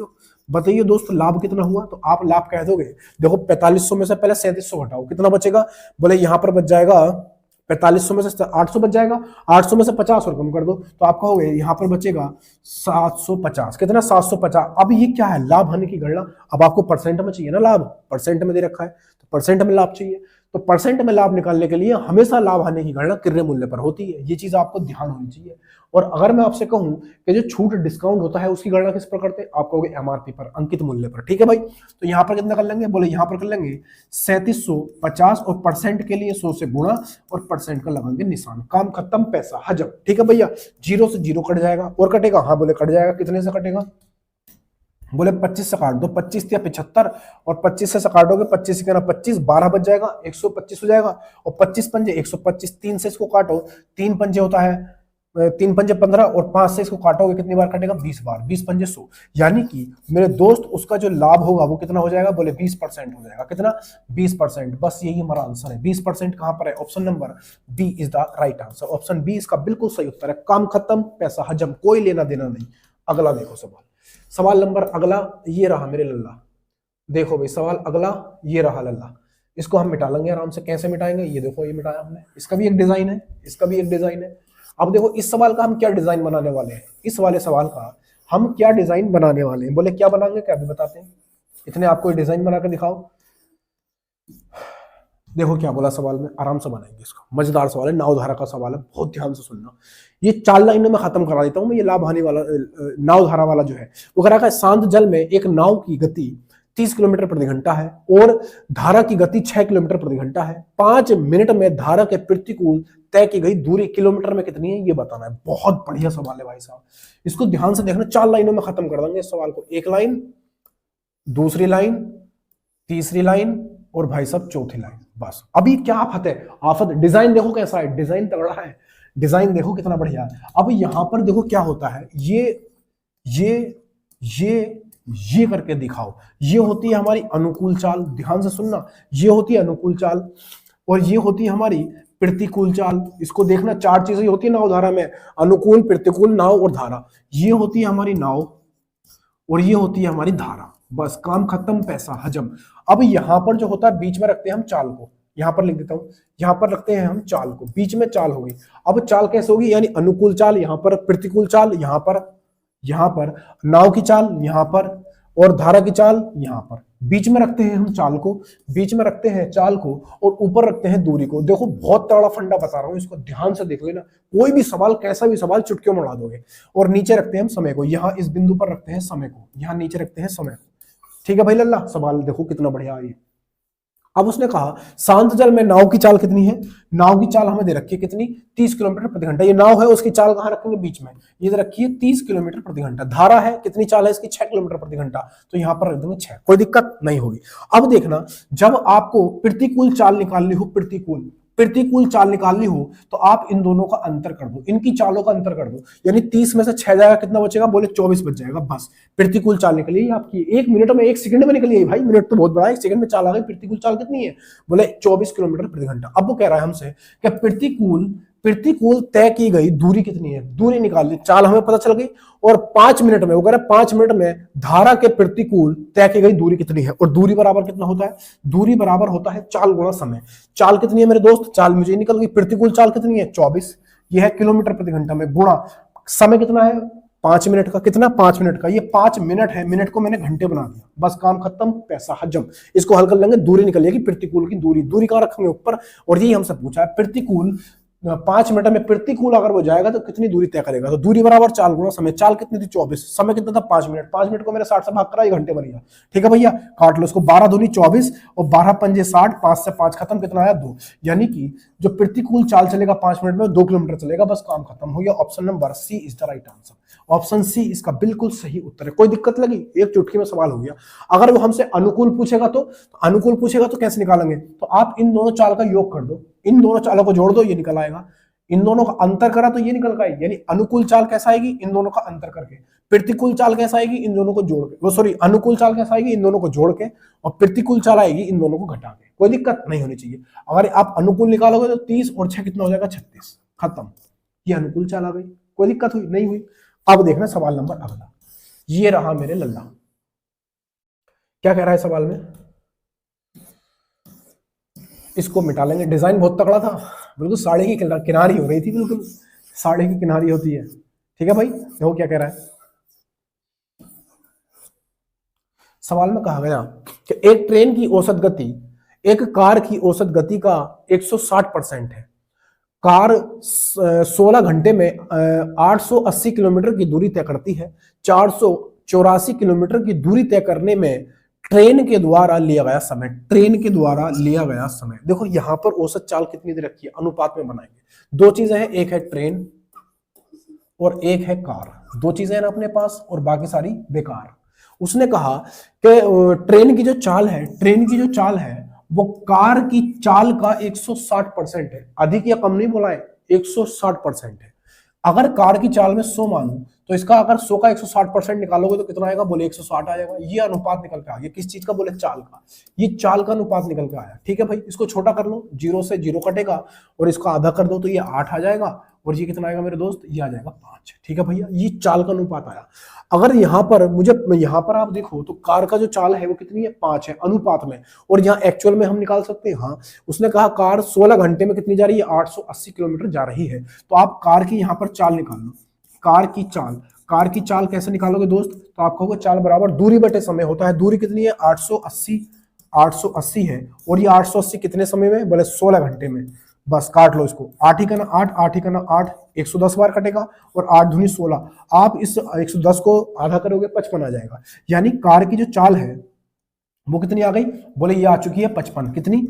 बताइए दोस्त, लाभ कितना हुआ। तो आप लाभ कह दोगे, देखो 4500 में से पहले 3700 घटाओ, कितना बचेगा, बोले यहां पर बच जाएगा 4500 में से 800 बच जाएगा, 800 में से 50 और कम कर दो तो आप कहोगे यहाँ पर बचेगा 750, कितना 750। अब ये क्या है, लाभ हानि की गणना। अब आपको परसेंट में चाहिए ना लाभ, परसेंट में दे रखा है तो परसेंट में लाभ चाहिए, तो परसेंट में लाभ निकालने के लिए हमेशा लाभ हानि की गणना किर्रे मूल्य पर होती है, ये चीज आपको ध्यान होनी चाहिए। और अगर मैं आपसे कहूं कि जो छूट डिस्काउंट होता है उसकी गणना किस पर करते हैं, आप कहोगे एमआरपी पर, अंकित मूल्य पर, ठीक है भाई। तो यहाँ पर कितना कर लेंगे, बोले यहाँ पर कर लेंगे 3750 और परसेंट के लिए 100 से गुणा और परसेंट का लगाएंगे निशान, काम खत्म, पैसा हजम, ठीक है भैया। जीरो से जीरो कट जाएगा और कटेगा, हाँ बोले कट जाएगा, कितने से कटेगा, बोले 25 से काट दो, 25 या 75 और 25 से काटोगे, 25 से 25, 12 बच जाएगा, 125 हो जाएगा और 25 पंजे 125, 3 से इसको काटो, 3 पंजे होता है 3 पंजे 15 और 5 से इसको काटोगे कितनी बार कटेगा, 20 बार, 20 पंजे 100, यानी कि मेरे दोस्त उसका जो लाभ होगा वो कितना हो जाएगा, बोले 20% हो जाएगा, कितना 20%। बस यही हमारा आंसर है, 20% कहां पर है, option number B is the right answer, option B इसका बिल्कुल सही उत्तर है, काम खत्म, पैसा हजम, कोई लेना देना नहीं। अगला देखो सवाल, सवाल नंबर अगला ये रहा मेरे लल्ला, देखो भाई सवाल अगला ये रहा लल्ला, इसको हम मिटा लेंगे आराम से, कैसे मिटाएंगे, ये देखो ये मिटाया हमने, इसका भी एक डिजाइन है, इसका भी एक डिजाइन है। अब देखो इस सवाल का हम क्या डिजाइन बनाने वाले हैं, इस वाले सवाल का हम क्या डिजाइन बनाने वाले हैं, बोले क्या बनाएंगे, क्या भी बताते हैं, इतने आपको डिजाइन बना कर दिखाओ। देखो क्या बोला सवाल में, आराम से बनाएंगे इसको, मजेदार सवाल है, नावधारा का सवाल है, बहुत ध्यान से सुनना। ये 4 लाइनों में खत्म करा देता हूं मैं, ये लाभ हानि वाला नावधारा वाला जो है वो कह रहा है, शांत जल में एक नाव की गति 30 किलोमीटर प्रति घंटा है और धारा की गति 6 किलोमीटर प्रति घंटा है। 5 मिनट में धारा के प्रतिकूल तय की गई दूरी किलोमीटर में कितनी है ये बताना है। बहुत बढ़िया सवाल है भाई साहब, इसको ध्यान से देखना, 4 लाइनों में खत्म कर देंगे इस सवाल को, एक लाइन, दूसरी लाइन, तीसरी लाइन और भाई साहब चौथी लाइन, बस। अभी क्या आफत है, आफत, डिजाइन देखो कैसा है, डिजाइन तगड़ा है, डिजाइन देखो कितना बढ़िया है। अब यहां पर देखो क्या होता है, ये करके दिखाओ, ये होती है हमारी अनुकूल चाल, ध्यान से सुनना, ये होती है अनुकूल चाल और ये होती है हमारी प्रतिकूल चाल। इसको देखना, 4 चीजें होती है नावधारा में, अनुकूल, प्रतिकूल, नाव और धारा। ये होती है हमारी नाव और ये होती है हमारी धारा, बस काम खत्म, पैसा हजम। अब यहां पर जो होता है बीच में रखते हैं हम चाल को, यहां पर लिख देता हूं, यहां पर रखते हैं हम चाल को, बीच में चाल होगी। अब चाल कैसे होगी, यानी अनुकूल चाल यहां पर, प्रतिकूल चाल यहां पर नाव की चाल यहां पर और धारा की चाल यहां पर, बीच में रखते हैं हम चाल को, बीच में रखते हैं चाल को और ऊपर रखते हैं दूरी को। देखो बहुत तगड़ा फंडा बता रहा हूं, इसको ध्यान से देख लेना, कोई भी सवाल, कैसा भी सवाल चुटकियों में उड़ा दोगे। और नीचे रखते हैं हम समय को, यहां इस बिंदु पर रखते हैं समय को, यहां नीचे रखते हैं समय को, ठीक है भाई लल्ला। सवाल देखो कितना बढ़िया है। अब उसने कहा शांत जल में नाव की चाल कितनी है, नाव की चाल हमें दे रखी है कितनी, 30 किलोमीटर प्रति घंटा। ये नाव है, उसकी चाल कहां रखेंगे, बीच में, ये दे रखी है 30 किलोमीटर प्रति घंटा। धारा है, कितनी चाल है इसकी, 6 किलोमीटर प्रति घंटा, तो यहां पर रख देंगे 6, कोई दिक्कत नहीं होगी। अब देखना, जब आपको प्रतिकूल चाल निकालनी हो, प्रतिकूल चाल निकालनी हो तो आप इन दोनों का अंतर कर दो, इनकी चालों का अंतर कर दो, यानी 30 में से 6 जाएगा, कितना बचेगा, बोले 24 बच जाएगा, बस। प्रतिकूल चाल निकली आपकी 1 मिनट में, 1 सेकंड में निकली है भाई, मिनट तो बहुत बड़ा है, 1 सेकंड में चाल आ गई। प्रतिकूल चाल कितनी है, बोले 24 किलोमीटर प्रति घंटा। अब वो कह रहा है हमसे कि प्रतिकूल तय की गई दूरी कितनी है, दूरी निकाल ली, चाल हमें पता चल गई, और 5 मिनट में, वो कह रहा है 5 मिनट में धारा के प्रतिकूल तय की गई दूरी कितनी है, और दूरी बराबर कितना होता है, दूरी बराबर होता है चाल गुणा समय। चाल कितनी है मेरे दोस्त, चाल मुझे निकल गई, प्रतिकूल चाल कितनी है 24, यह है किलोमीटर प्रति घंटा में, गुणा समय कितना है 5 मिनट का, कितना 5 मिनट का, ये 5 मिनट है, मिनट को मैंने घंटे बना दिया, बस काम खत्म, पैसा हजम। इसको हल कर लेंगे, दूरी निकल जाएगी, प्रतिकूल की दूरी, दूरी कहां रखेंगे ऊपर, और यही हमसे पूछा है प्रतिकूल 5 मिनट में प्रतिकूल अगर वो जाएगा तो कितनी दूरी तय करेगा, तो दूरी बराबर चाल गुणा समय। चाल कितनी थी 24, समय कितना था 5 मिनट। 5 मिनट को मेरे 60 से भाग करा 1 घंटे बन गया। ठीक है भैया, काट लो इसको। 12 दूनी 24 और 12 पंजे 60, 5 से 5 खत्म, कितना आया 2। यानी कि जो प्रतिकूल चाल चलेगा 5 मिनट में 2 किलोमीटर चलेगा, बस काम खत्म हो गया। Option number C is the right answer. Option C इसका बिल्कुल सही उत्तर है। कोई दिक्कत लगी? एक चुटकी में सवाल हो गया। अगर वो हमसे अनुकूल पूछेगा तो अनुकूल पूछेगा तो कैसे निकालेंगे, तो आप इन दोनों चाल का योग कर दो, इन दोनों चालों को जोड़ दो, ये निकल आएगा। इन दोनों का अंतर करा तो ये निकल का आएगी। यानी अनुकूल चाल कैसा आएगी, इन दोनों का अंतर करके। प्रतिकूल चाल कैसा आएगी, इन दोनों को जोड़ के। वो सॉरी, अनुकूल चाल कैसा आएगी, इन दोनों को जोड़ के। और प्रतिकूल चाल आएगी इन दोनों को घटा के। कोई दिक्कत नहीं होनी चाहिए। अगर आप अनुकूल निकालोगे तो 30 और 6 कितना हो जाएगा 36, खत्म। ये अनुकूल चाल आ गई। कोई दिक्कत हुई नहीं हुई? अब देखना सवाल नंबर अगला। ये रहा मेरे लल्ला। क्या कह रहा है सवाल में, इसको मिटा लेंगे। डिजाइन बहुत तगड़ा था, बिल्कुल साड़ी की किनारी हो रही थी, बिल्कुल साड़ी की किनारी होती है। ठीक है भाई, देखो क्या कह रहा है सवाल में। कहा गया कि एक ट्रेन की औसत गति एक कार की औसत गति का 160% है। कार 16 घंटे में 880 किलोमीटर की दूरी तय करती है। 484 किलोमीटर की दूरी तय करने में ट्रेन के द्वारा लिया गया समय, ट्रेन के द्वारा लिया गया समय। देखो यहां पर औसत चाल कितनी दे रखी है, अनुपात में बनाएंगे। दो चीजें हैं, एक है ट्रेन और एक है कार। दो चीजें हैं ना अपने पास और बाकी सारी बेकार। उसने कहा कि ट्रेन की जो चाल है, ट्रेन की जो चाल है वो कार की चाल का 160% है। अधिक या कम नहीं बोला है, 160% है। अगर कार की चाल में 100 मानूं तो इसका अगर 100 का 160% निकालोगे तो कितना आएगा, बोले 160 आ जाएगा। ये अनुपात निकल के आ गया। किस चीज का, बोले चाल का। ये चाल का अनुपात निकल के आया। ठीक है भाई, इसको छोटा कर लो, 0 से 0 कटेगा और इसका आधा कर दो तो ये 8 आ जाएगा। और ये कितना आएगा मेरे दोस्त, ये आ जाएगा 5। ठीक है भैया, ये चाल का अनुपात आया। अगर यहाँ पर यहाँ पर आप देखो तो कार का जो चाल है वो कितनी है, 5 है अनुपात में। और यहाँ एक्चुअल में हम निकाल सकते हैं। हाँ, उसने कहा कार 16 घंटे में कितनी जा रही है, 880 किलोमीटर जा रही है। तो आप कार की यहाँ पर चाल निकाल लो। कार की चाल, कार की चाल कैसे निकालोगे दोस्त, तो आप कहोगे चाल बराबर दूरी बटे समय होता है। दूरी कितनी है, 880 है। और ये 880 कितने समय में, बोले 16 घंटे में। बस काट लो इसको। 8 ही करना 8, 8 ही करना 8, 110 बार कटेगा और 8 दूनी 16। आप इस 110 को आधा करोगे 55 आ जाएगा। यानी कार की जो चाल है वो कितनी आ गई, बोले ये आ चुकी है 55। कितनी,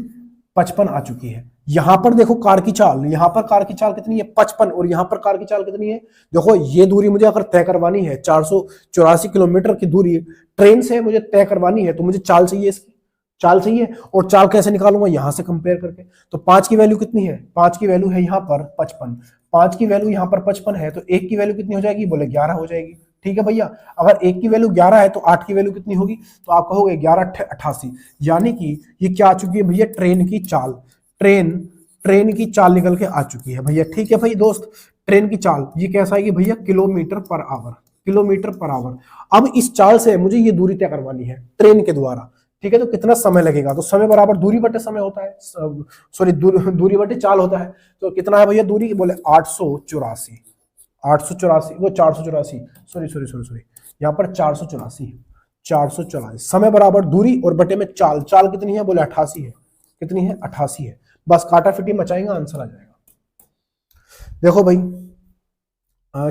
55 आ चुकी है। यहां पर देखो कार की चाल, यहां पर कार की चाल कितनी है 55, और यहां पर कार की चाल कितनी है, देखो ये दूरी मुझे अगर तय करवानी है, 484 किलोमीटर की दूरी ट्रेन से मुझे तय करवानी है, तो मुझे चाल चाहिए, इसकी चाल चाहिए। और चाल कैसे निकालूंगा, यहां से कंपेयर करके। तो 5 की वैल्यू कितनी है, 5 की वैल्यू है यहाँ पर 55। 5 की वैल्यू यहाँ पर 55 है, तो 1 की वैल्यू कितनी हो जाएगी, बोले 11 हो जाएगी। ठीक है भैया, अगर 1 की वैल्यू 11 है तो 8 की वैल्यू कितनी होगी, तो आप कहोगे 11 88। यानी कि ये क्या आ चुकी है भैया, ट्रेन की चाल। ट्रेन की चाल निकल के आ चुकी है भैया। ठीक है भाई दोस्त, ट्रेन की चाल ये कैसा आएगी भैया, kilometre per hour. Kilometre per hour. अब इस चाल से मुझे ये दूरी तय करवानी है ट्रेन के द्वारा। ठीक है, तो कितना समय लगेगा, तो समय बराबर दूरी बटे समय होता है, सॉरी दूरी बटे चाल होता है। तो कितना है भैया दूरी, बोले 884। वो 484, सॉरी यहाँ पर 484 है। 484 समय बराबर दूरी और बटे में चाल। चाल कितनी है, बोले 88 है। कितनी है, 88 है। बस काटा फिटी मचाएंगे, आंसर आ जाएगा। देखो भाई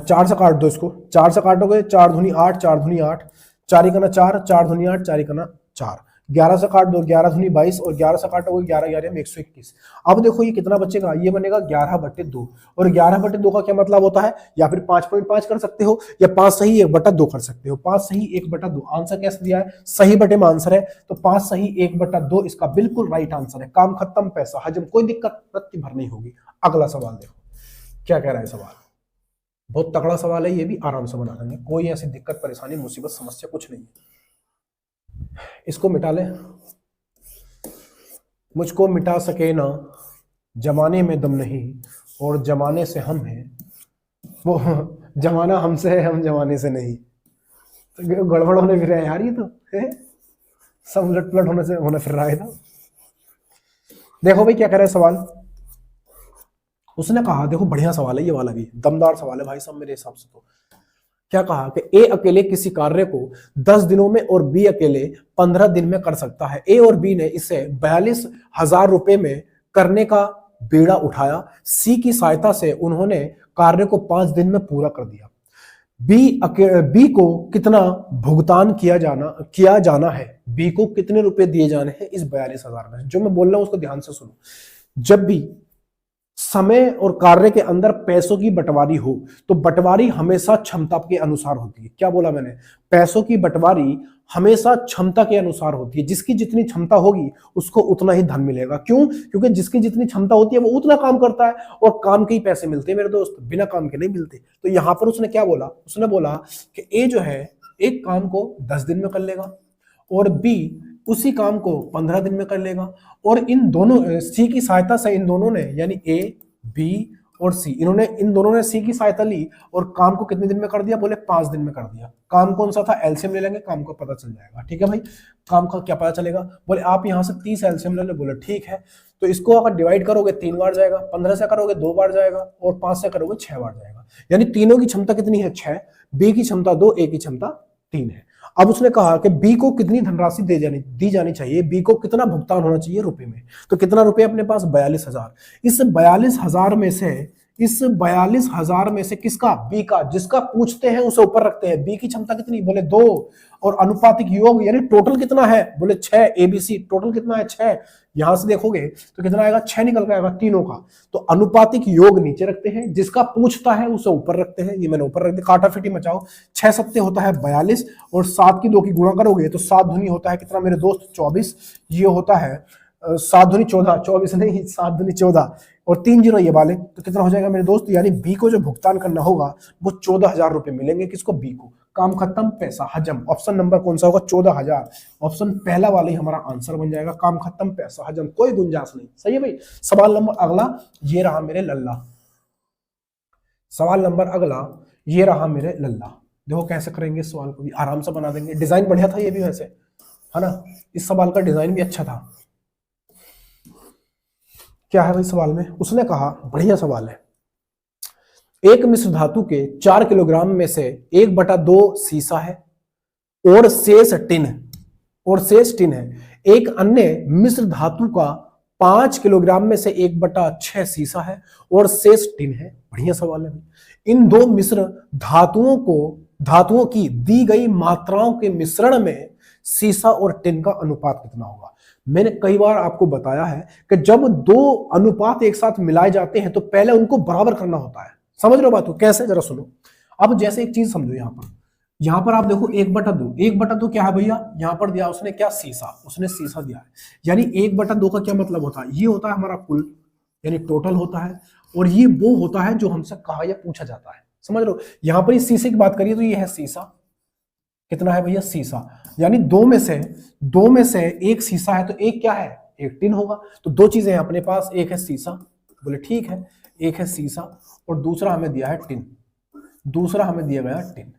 4 से काट दो इसको। 4 से काटोगे 4 दूनी 8, 4 दूनी 8, 4 ही करना 4, 4 दूनी 8, 4 ही करना 4। 11 से काट दो, 11 दूनी 22, और 11 से काटोगे 11 11 में 121। अब देखो ये कितना बचेगा, ये बनेगा 11/2। और 11/2 का क्या मतलब होता है, या फिर 5.5 कर सकते हो, या 5 सही 1/2 कर सकते हो। 5 सही 1/2 आंसर कैसे दिया है, सही बटे में आंसर है, तो 5 सही 1/2 इसका बिल्कुल राइट आंसर है। काम खत्म, पैसा हजम, कोई दिक्कत प्रति भर नहीं होगी। अगला सवाल देखो क्या कह रहा है सवाल। बहुत तगड़ा सवाल है, ये भी आराम से बना लेंगे, कोई ऐसी दिक्कत परेशानी मुसीबत समस्या कुछ नहीं है। इसको मिटा ले। मुझको मिटा सके ना जमाने में दम नहीं, और जमाने से हम हैं, वो जमाना हमसे है, हम जमाने से नहीं। तो गड़बड़ होने फिर रहा है यार, ये तो है सब उलट पलट होने फिर रहा है था। देखो भाई क्या कह रहा है सवाल। उसने कहा, देखो बढ़िया सवाल है ये वाला भी, दमदार सवाल है भाई साहब मेरे हिसाब से। तो क्या कहा कि ए अकेले किसी कार्य को 10 दिनों में और बी अकेले 15 दिन में कर सकता है। ए और बी ने इसे 42,000 रुपए में करने का बीड़ा उठाया। सी की सहायता से उन्होंने कार्य को 5 दिन में पूरा कर दिया। बी को कितना भुगतान किया जाना है, बी को कितने रुपए दिए जाने हैं इस 42,000 में। जो मैं बोल रहा हूं उसको ध्यान से सुनो। जब भी समय और कार्य के अंदर पैसों की बंटवारी हो तो बंटवारी हमेशा क्षमता के अनुसार होती है। क्या बोला मैंने? पैसों की बंटवारी हमेशा क्षमता के अनुसार होती है। जिसकी जितनी क्षमता होगी उसको उतना ही धन मिलेगा। क्यों? क्योंकि जिसकी जितनी क्षमता होती है वो उतना काम करता है और काम के ही पैसे मिलते हैं मेरे दोस्त, बिना काम के नहीं मिलते। तो यहां पर उसने क्या बोला? उसने बोला कि ए जो है एक काम को 10 दिन में कर लेगा और बी उसी काम को 15 दिन में कर लेगा। और इन दोनों सी की सहायता से इन दोनों ने यानी ए, बी और सी, इन दोनों ने सी की सहायता ली और काम को कितने दिन में कर दिया? बोले 5 दिन में कर दिया। काम कौन सा था? एलसीएम ले लेंगे, काम का पता चल जाएगा। ठीक है भाई, काम का क्या पता चलेगा? बोले आप यहां से 30 एलसीएम ले लो। बोले ठीक है। तो इसको अगर डिवाइड करोगे 3 बार जाएगा, 15 से करोगे 2 बार जाएगा और 5 से करोगे 6 बार जाएगा। यानी तीनों की क्षमता कितनी है? 6। बी की क्षमता 2, ए की क्षमता 3 है। अब उसने कहा कि बी को कितनी धनराशि दी जानी चाहिए, बी को कितना भुगतान होना चाहिए रुपए में। तो कितना रुपए अपने पास? 42,000। इस 42,000 में से किसका? बी का। जिसका पूछते हैं उसे ऊपर रखते हैं। बी की क्षमता कितनी? बोले 2। और अनुपातिक योग यानी टोटल कितना है? बोले 6। एबीसी टोटल कितना है? 6। यहां से देखोगे तो कितना आएगा? 6 निकल के आएगा तीनों का। तो अनुपातिक योग नीचे रखते हैं, जिसका पूछता है उसे ऊपर रखते हैं। ये मैंने ऊपर रख दिया, काटाफिटी मचाओ। 6 सत्ते होता है 42 और 7 की 2 की गुणा करोगे तो 7 दूनी होता है कितना मेरे दोस्त? 24। ये होता है 7 दूनी 14, 24 नहीं 7 दूनी 14 और 3 जीरो ये वाले, तो कितना हो जाएगा मेरे दोस्त? यानी बी को जो भुगतान करना होगा वो 14,000 रुपए मिलेंगे। किसको? बी को। काम खत्म, पैसा हजम। ऑप्शन नंबर कौन सा होगा? 14,000। ऑप्शन पहला वाला ही हमारा आंसर बन जाएगा। काम खत्म, पैसा हजम, कोई गुंजाइश नहीं। सही है भाई। सवाल नंबर अगला ये रहा मेरे लल्ला। सवाल नंबर अगला ये रहा मेरे लल्ला। देखो कैसे करेंगे सवाल को भी आराम से बना देंगे। डिजाइन बढ़िया था ये भी वैसे, है ना? इस सवाल का डिजाइन भी अच्छा था। क्या है भाई सवाल में? उसने कहा, बढ़िया सवाल है, एक मिश्र धातु के 4 किलोग्राम में से 1/2 सीसा है और शेष टिन है। एक अन्य मिश्र धातु का 5 किलोग्राम में से 1/6 सीसा है और शेष टिन है। बढ़िया सवाल है। इन दो मिश्र धातुओं की दी गई मात्राओं के मिश्रण में सीसा और टिन का अनुपात कितना होगा? मैंने कई बार आपको बताया है कि जब दो अनुपात एक साथ मिलाए जाते हैं तो पहले उनको बराबर करना होता है। समझ रहे हो बात को? कैसे? जरा सुनो। अब जैसे एक चीज समझो, यहां पर आप देखो 1/2 क्या है भैया? यहां पर दिया उसने क्या? सीसा। उसने सीसा दिया है। यानी 1/2 का क्या मतलब होता है? ये होता है हमारा कुल यानी टोटल होता है और ये वो होता है जो हमसे कहा या पूछा जाता है। समझ रहे हो? यहां पर इस सीसे की बात करिए तो ये है सीसा। कितना है भैया? सीसा। यानी दो में से एक सीसा है तो एक क्या है? एक टिन होगा। तो दो चीजें हैं अपने पास, एक है सीसा, बोले ठीक है, एक है सीसा और दूसरा हमें दिया है टिन।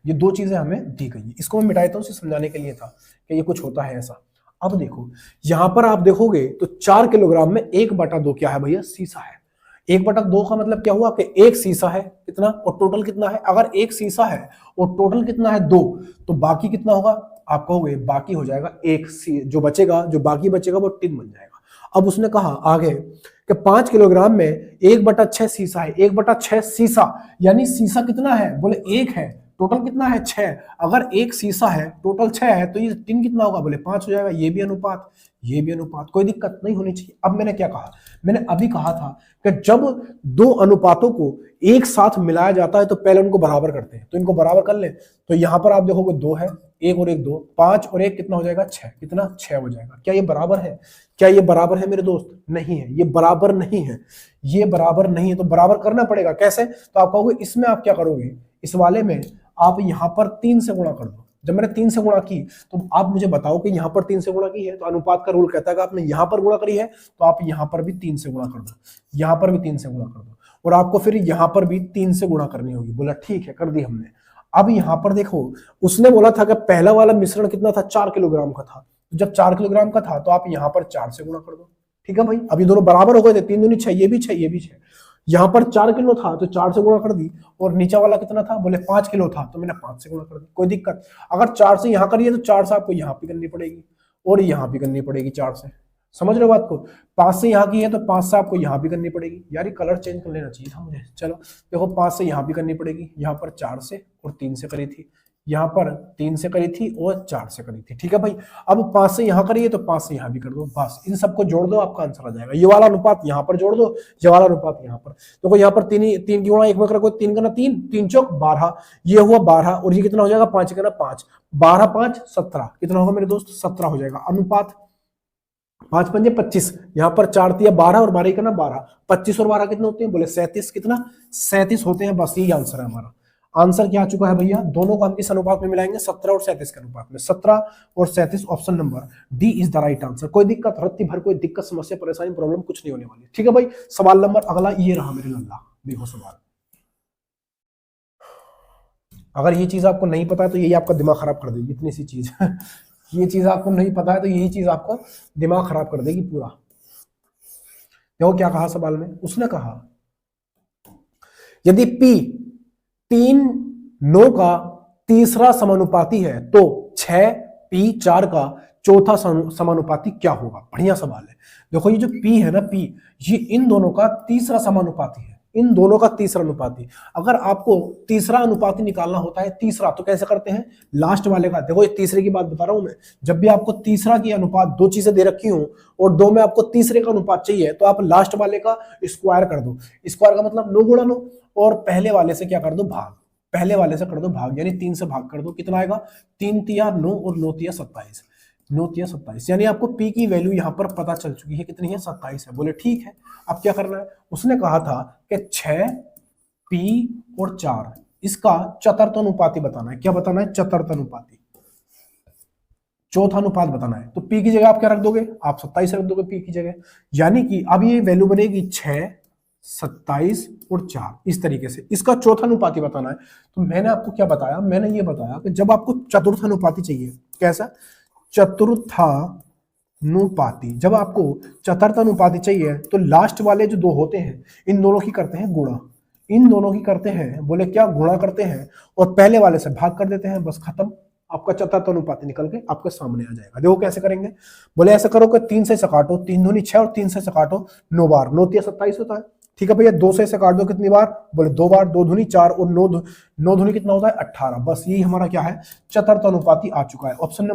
ये दो चीजें हमें दी गई है। इसको मैं मिटाता हूं, इसे समझाने के लिए था कि ये कुछ होता है ऐसा। अब देखो यहां पर आप देखोगे तो 4 किलोग्राम में 1/2 क्या है भैया? सीसा है। 1/2 का मतलब क्या हुआ कि एक सीसा है कितना और टोटल कितना है? अगर एक सीसा है और टोटल कितना है? 2, तो बाकी कितना होगा? आप कहोगे बाकी हो जाएगा एक जो बाकी बचेगा वो टिन बन जाएगा। अब उसने कहा आगे कि 5 किलोग्राम में 1/6 सीसा है। 1/6 सीसा यानी सीसा कितना है? बोले 1 है। टोटल कितना है? 6। अगर एक सीसा है टोटल 6 है तो ये टिन कितना होगा? बोले 5 हो जाएगा। ये भी अनुपात, कोई दिक्कत नहीं होनी चाहिए। अब मैंने क्या कहा? मैंने अभी कहा था कि जब दो अनुपातों को एक साथ मिलाया जाता है तो पहले उनको बराबर करते हैं। तो इनको बराबर कर ले तो यहां पर आप देखोगे 2 है, 1 और 1 2, 5 और 1 कितना हो जाएगा? 6। कितना? 6 हो जाएगा। क्या ये बराबर है? क्या ये बराबर है मेरे दोस्त? नहीं है, ये बराबर नहीं है। तो बराबर करना पड़ेगा। कैसे? तो आप कहोगे इसमें आप क्या करोगे? इस वाले में आप यहां पर 3 से गुणा कर दो। जब मैंने 3 से गुणा की तो आप मुझे बताओ कि यहां पर 3 से गुणा की है तो अनुपात का रूल कहता है कि आपने यहां पर गुणा करी है तो आप यहां पर भी 3 से गुणा कर दो, यहां पर भी 3 से गुणा कर दो और आपको फिर यहां पर भी 3 से गुणा करनी होगी। बोला ठीक है, कर दी हमने। अब यहां पर देखो उसने बोला था कि पहला वाला मिश्रण कितना था? 4 किलोग्राम का था। तो जब 4 किलोग्राम का था तो आप यहां पर 4 से गुणा कर दो। ठीक है भाई, अभी दोनों बराबर हो गए थे। 3 दूनी 6, ये भी 6 ये भी 6। यहां पर 4 किलो था तो 4 से गुणा कर दी और नीचे वाला कितना था? बोले 5 किलो था तो मैंने 5 से गुणा कर दी। कोई दिक्कत? अगर 4 से यहां करिए तो 4 से आपको यहां भी करनी पड़ेगी और यहां भी करनी पड़ेगी 4 से। समझ रहे हो बात को? 5 से यहाँ की है तो 5 से आपको यहाँ भी करनी पड़ेगी। यार ये कलर चेंज कर लेना चाहिए था मुझे। चलो देखो 5 से यहाँ भी करनी पड़ेगी, यहाँ पर 4 से और 3 से करी थी, यहाँ पर 3 से करी थी और 4 से करी थी। ठीक है भाई, अब 5 से यहाँ करिए तो 5 से यहाँ भी कर दो, बस इन सबको जोड़ दो, आपका आंसर आ जाएगा। ये वाला अनुपात यहाँ पर जोड़ दो, ये वाला अनुपात यहाँ पर। देखो यहाँ पर 3 की गुणा 1 में करो, 3 करना 3, 3 चौक 12, ये हुआ 12 और ये कितना हो जाएगा 5 करना 5, 12 5 17, कितना होगा मेरे दोस्त 17 हो जाएगा। अनुपात 5 पंजे 25, यहाँ पर 4 तिया 12 और 12 करना 12, 25 और 12 कितने होते हैं? बोले 37, कितना 37 होते हैं। बस यही आंसर है हमारा। आंसर क्या आ चुका है भैया? दोनों को हम किस अनुपात में मिलाएंगे? 17 और 37 के अनुपात में। 17 और 37, option number D is the right answer. कोई दिक्कत रत्ती भर कोई दिक्कत समस्या परेशानी प्रॉब्लम कुछ नहीं होने वाली। ठीक है भाई, सवाल नंबर अगला ये रहा मेरे लल्ला। देखो सवाल, अगर ये चीज आपको नहीं पता है तो यही आपका दिमाग खराब कर देगी, इतनी सी चीज ये चीज आपको नहीं पता है तो यही चीज आपको दिमाग खराब कर देगी पूरा। देखो क्या कहा सवाल में, उसने कहा यदि P 3 9 का तीसरा समानुपाती है तो 6 P 4 का चौथा समानुपाती क्या होगा? बढ़िया सवाल है। देखो ये जो P है ना, P ये इन दोनों का तीसरा समानुपाती है, इन दोनों का तीसरा अनुपाती। अगर आपको तीसरा अनुपाती निकालना होता है, तीसरा, तो कैसे करते हैं? लास्ट वाले का। देखो ये तीसरे की बात बता रहा हूं मैं, जब भी आपको तीसरा की अनुपात, दो चीजें दे रखी हूं और दो में आपको तीसरे का अनुपात चाहिए तो आप लास्ट वाले का स्क्वायर कर दो। स्क्वायर का मतलब 9 गुणा 9, और पहले वाले से क्या कर दो? भाग। पहले वाले से कर दो भाग, यानी 3 से भाग कर दो। कितना आएगा? 3 तिया 9 और 9 तिया 27, 9 तिया 27, यानी आपको P की वैल्यू यहां पर पता चल चुकी है, कितनी है? 27 है। बोले ठीक है, अब क्या करना है? उसने कहा था कि 6 P और 4 इसका चतुर्थ अनुपाती बताना है। क्या बताना है? चतुर्थ अनुपाती, चौथा अनुपात बताना है। तो P की जगह आप क्या रख दोगे? आप 27 रख दोगे P की जगह, यानी कि अब ये वैल्यू बनेगी 6 27 और 4, इस तरीके से। इसका चौथा अनुपाती बताना है। तो मैंने आपको क्या बताया? मैंने ये बताया कि जब आपको चतुर्थ अनुपाती चाहिए, कैसा? चतुर्थानुपाती। जब आपको चतुर्थ अनुपाती चाहिए तो लास्ट वाले जो दो होते हैं इन दोनों की करते हैं गुणा, इन दोनों की करते हैं, बोले क्या? गुणा करते हैं और पहले वाले से भाग कर देते हैं, बस खत्म। आपका चतुर्थ अनुपाती निकल के आपके सामने आ जाएगा। देखो कैसे करेंगे? बोले ऐसे करो कि 3 से काटो, 3 दूनी 6 और 3 से काटो 9 बार, 9 तिया 27 होता है। ठीक है भैया, 2 से काट दो कितनी बार? बोले 2 बार, 2 दूनी 4 और 9 दूनी कितना होता है? 18। बस यही हमारा क्या है? चतुर्थ अनुपाती आ चुका है। Option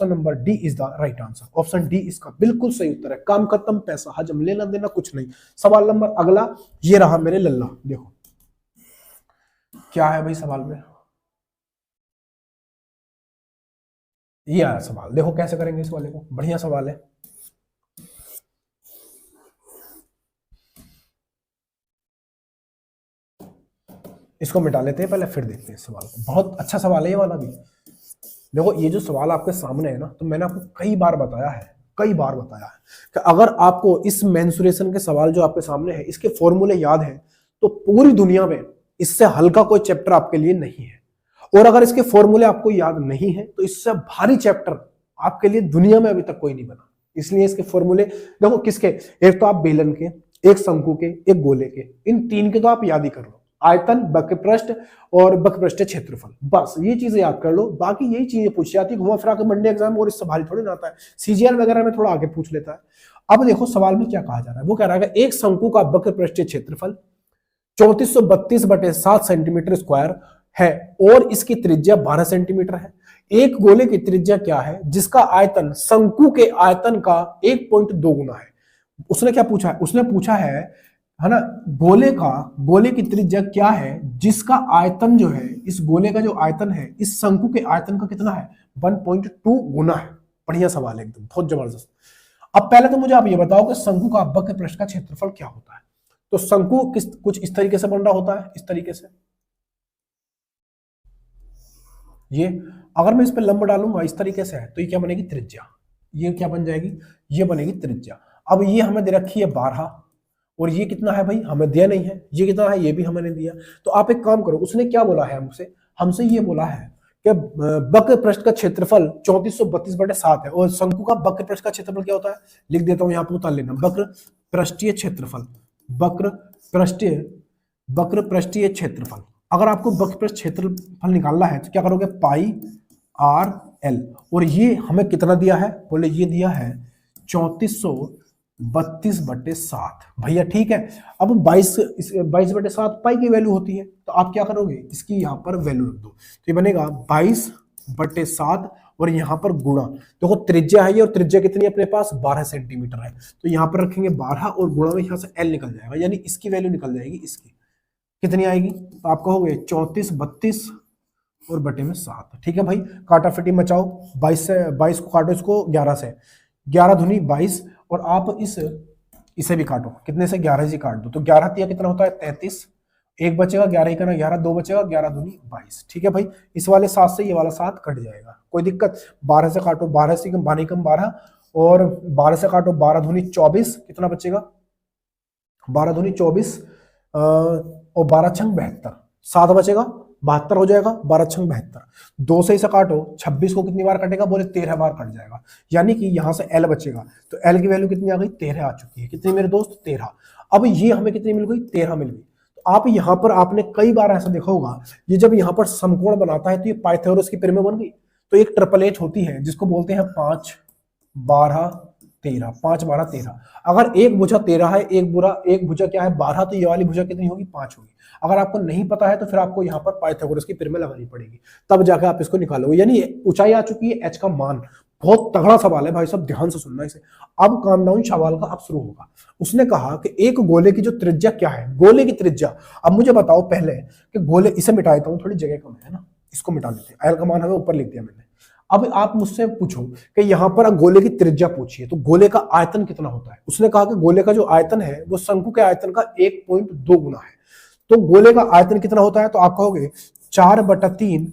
number D is the right answer. Option D इसका बिल्कुल सही उत्तर है। काम खत्म, पैसा हजम, लेना देना कुछ नहीं। सवाल नंबर अगला ये रहा मेरे लल्ला। देखो क्या है भाई सवाल में, ये आया सवाल। देखो कैसे करेंगे इस वाले को, बढ़िया सवाल है। इसको मिटा लेते हैं पहले, फिर देखते हैं सवाल को। बहुत अच्छा सवाल है ये वाला भी। देखो ये जो सवाल आपके सामने है ना, तो मैंने आपको कई बार बताया है कि अगर आपको इस मेंसुरेशन के सवाल जो आपके सामने है इसके फॉर्मूले याद है तो पूरी दुनिया में इससे हल्का कोई चैप्टर आपके लिए नहीं है। और अगर इसके फॉर्मूले आपको याद नहीं है तो इससे भारी चैप्टर आपके लिए दुनिया में अभी तक कोई नहीं बना। इसलिए इसके फॉर्मूले देखो किसके, एक तो आप बेलन के, एक शंकु के, एक गोले के, इन 3 के तो आप याद ही कर लो। आयतन, वक्रपृष्ठ और वक्रपृष्ठीय क्षेत्रफल, बस ये चीजें याद कर लो। बाकी यही चीजें पूछी जाती है घुमा फिरा के मंडे एग्जाम, और इससे भारी थोड़ी ना आता है। सीजीएल वगैरह में थोड़ा आगे पूछ लेता है। अब देखो सवाल में क्या कहा जा रहा है, वो कह रहा है कि एक शंकु का वक्रपृष्ठीय क्षेत्रफल 3432/7 सेंटीमीटर स्क्वायर है और इसकी त्रिज्या 12 सेंटीमीटर है। एक गोले की त्रिज्या क्या है जिसका आयतन शंकु के आयतन का 1.2 गुना है। उसने क्या पूछा है? उसने पूछा है ना, गोले की त्रिज्या क्या है जिसका आयतन जो है, इस गोले का जो आयतन है इस शंकु के आयतन का कितना है? 1.2 गुना है। बढ़िया सवाल है एकदम, बहुत जबरदस्त। अब पहले तो मुझे आप ये बताओ कि शंकु का वक्रपृष्ठ का क्षेत्रफल क्या होता है। तो शंकु कुछ इस तरीके से बन रहा होता है, इस तरीके से। ये अगर मैं इस पे लंब डालूंगा इस तरीके से है तो ये क्या बनेगी? त्रिज्या। ये क्या बन जाएगी? ये बनेगी त्रिज्या। अब ये हमें दे रखी है 12 और ये कितना है भाई? हमें दिया नहीं है। ये कितना है? ये भी हमें नहीं दिया। तो आप एक काम करो, उसने क्या बोला है हमसे ये बोला है कि वक्रपृष्ठ का क्षेत्रफल 3432/7 है और शंकु का वक्रपृष्ठ का क्षेत्रफल क्या होता है? लिख देता हूं, यहाँ पर उतार लेना। वक्रपृष्ठीय क्षेत्रफल, वक्रपृष्ठीय क्षेत्रफल। अगर आपको वक्रपृष्ठ क्षेत्रफल निकालना है तो क्या करोगे? पाई r एल, और ये हमें कितना दिया है, बोले ये दिया है 3432/7। भैया ठीक है, अब 22/7 पाई की वैल्यू होती है, तो आप क्या करोगे, इसकी यहाँ पर वैल्यू रख दो, तो ये बनेगा 22/7 और यहाँ पर गुणा, देखो त्रिज्या है ये, और त्रिज्या कितनी है अपने पास 12 सेंटीमीटर है, तो यहाँ पर रखेंगे 12 और गुणा में यहाँ से एल निकल जाएगा, यानी इसकी वैल्यू निकल जाएगी, इसकी कितनी आएगी, तो आप कहोगे 34 32 और बटे में 7। ठीक है भाई, काटाफिटी मचाओ, 22 को काटो इसको 11 से, 11 दूनी 22, और आप इसे भी काटो, कितने से 11 से काट दो, तो 11 तिया कितना होता है 33, एक बचेगा 11 ही करना 11, दो बचेगा 11 दूनी 22। ठीक है भाई, इस वाले 7 से ये वाला 7 कट जाएगा, कोई दिक्कत, 12 से काटो, 12 से कम 12 और 12 से काटो 12 दूनी 24, कितना बचेगा 12 दूनी 24 और 12 छंग 72, 7 बचेगा 72 हो जाएगा, 12 छंग 72, 2 से इसे काटो 26 को कितनी बार कटेगा, बोले 13 बार कट जाएगा, यानी कि यहां से एल बचेगा, तो एल की वैल्यू कितनी आ गई 13 आ चुकी है, कितनी मेरे दोस्त 13। अब ये हमें कितनी मिल गई 13 मिल गई। तो आप यहाँ पर आपने कई बार ऐसा देखा होगा, ये जब यहाँ पर समकोण बनाता है तो ये पाइथागोरस की पिरामिड बन गई, तो एक ट्रिपल एच होती है जिसको बोलते हैं 5 12 13, 5 12 13। अगर एक भुजा 13 है, एक भुजा क्या है 12, तो ये वाली भुजा कितनी होगी 5 होगी। अगर आपको नहीं पता है तो फिर आपको यहाँ पर पाइथागोरस की पिरामिड लगानी पड़ेगी, तब जाकर आप इसको निकालोगे, यानी ऊंचाई आ चुकी है, एच का मान, बहुत तगड़ा सवाल है भाई सब, ध्यान से सुनना इसे। अब काम डाउन सवाल का अब शुरू होगा। उसने कहा कि एक गोले की जो त्रिज्या क्या है, गोले की त्रिज्या, अब मुझे बताओ पहले कि गोले, इसे मिटा देता हूं, थोड़ी जगह कम है ना, इसको मिटा देते हैं, एल का मान हमें ऊपर लिख दिया मैंने। अब आप मुझसे पूछो कि यहाँ पर गोले की त्रिज्या पूछिए, तो गोले का आयतन कितना होता है। उसने कहा कि गोले का जो आयतन है वो शंकु के आयतन का 1.2 गुना है। तो गोले का आयतन कितना होता है, तो आप कहोगे 4/3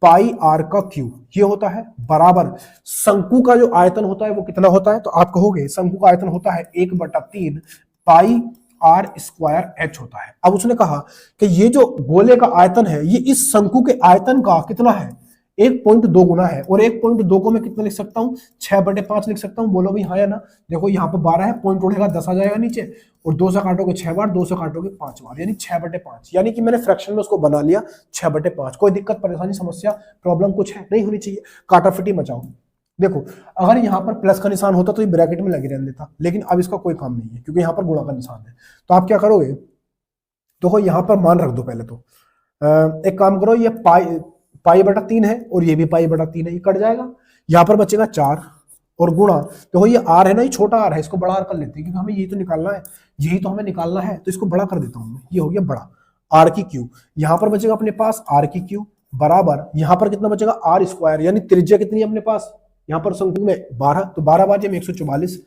पाई आर का क्यूब, ये होता है बराबर शंकु का जो आयतन होता है वो कितना होता है, तो आप कहोगे शंकु का आयतन होता है 1/3 पाई आर स्क्वायर एच होता है। अब उसने कहा कि ये जो गोले का आयतन है ये इस शंकु के आयतन का कितना है, 1.2 गुना है, और 1.2 को मैं कितना लिख सकता हूँ 6/5 लिख सकता हूँ, बोलो भाई हाँ या ना। देखो यहाँ पर 12 है, पॉइंट उड़ेगा 10 आ जाएगा नीचे, और 2 से काटोगे 6 बार, 2 से काटोगे 5 बार, यानी 6/5, यानी कि मैंने फ्रैक्शन में उसको बना लिया 6/5। कोई दिक्कत परेशानी समस्या प्रॉब्लम कुछ है नहीं होनी चाहिए, काटाफिटी मचाओ। देखो अगर यहाँ पर प्लस का निशान होता तो ये ब्रैकेट में लगे रहने देता, लेकिन अब इसका कोई काम नहीं है क्योंकि यहाँ पर गुणा का निशान है। तो आप क्या करोगे, देखो यहाँ पर मान रख दो पहले तो, एक काम करो, ये पाई/3 है और ये भी पाई/3 है, ये कट जाएगा, यहाँ पर बचेगा 4 और गुणा, देखो ये आर है ना, ये छोटा आर है, इसको बड़ा आर कर लेते हैं क्योंकि हमें यही तो निकालना है, यही तो हमें निकालना है, तो इसको बड़ा कर देता हूं मैं, ये हो गया बड़ा आर की क्यू। यहाँ पर बचेगा अपने पास आर की क्यू बराबर, यहाँ पर कितना बचेगा आर स्क्वायर, यानी त्रिज्या कितनी है अपने पास यहाँ पर शंकु में 12, तो 12 बाजे में 144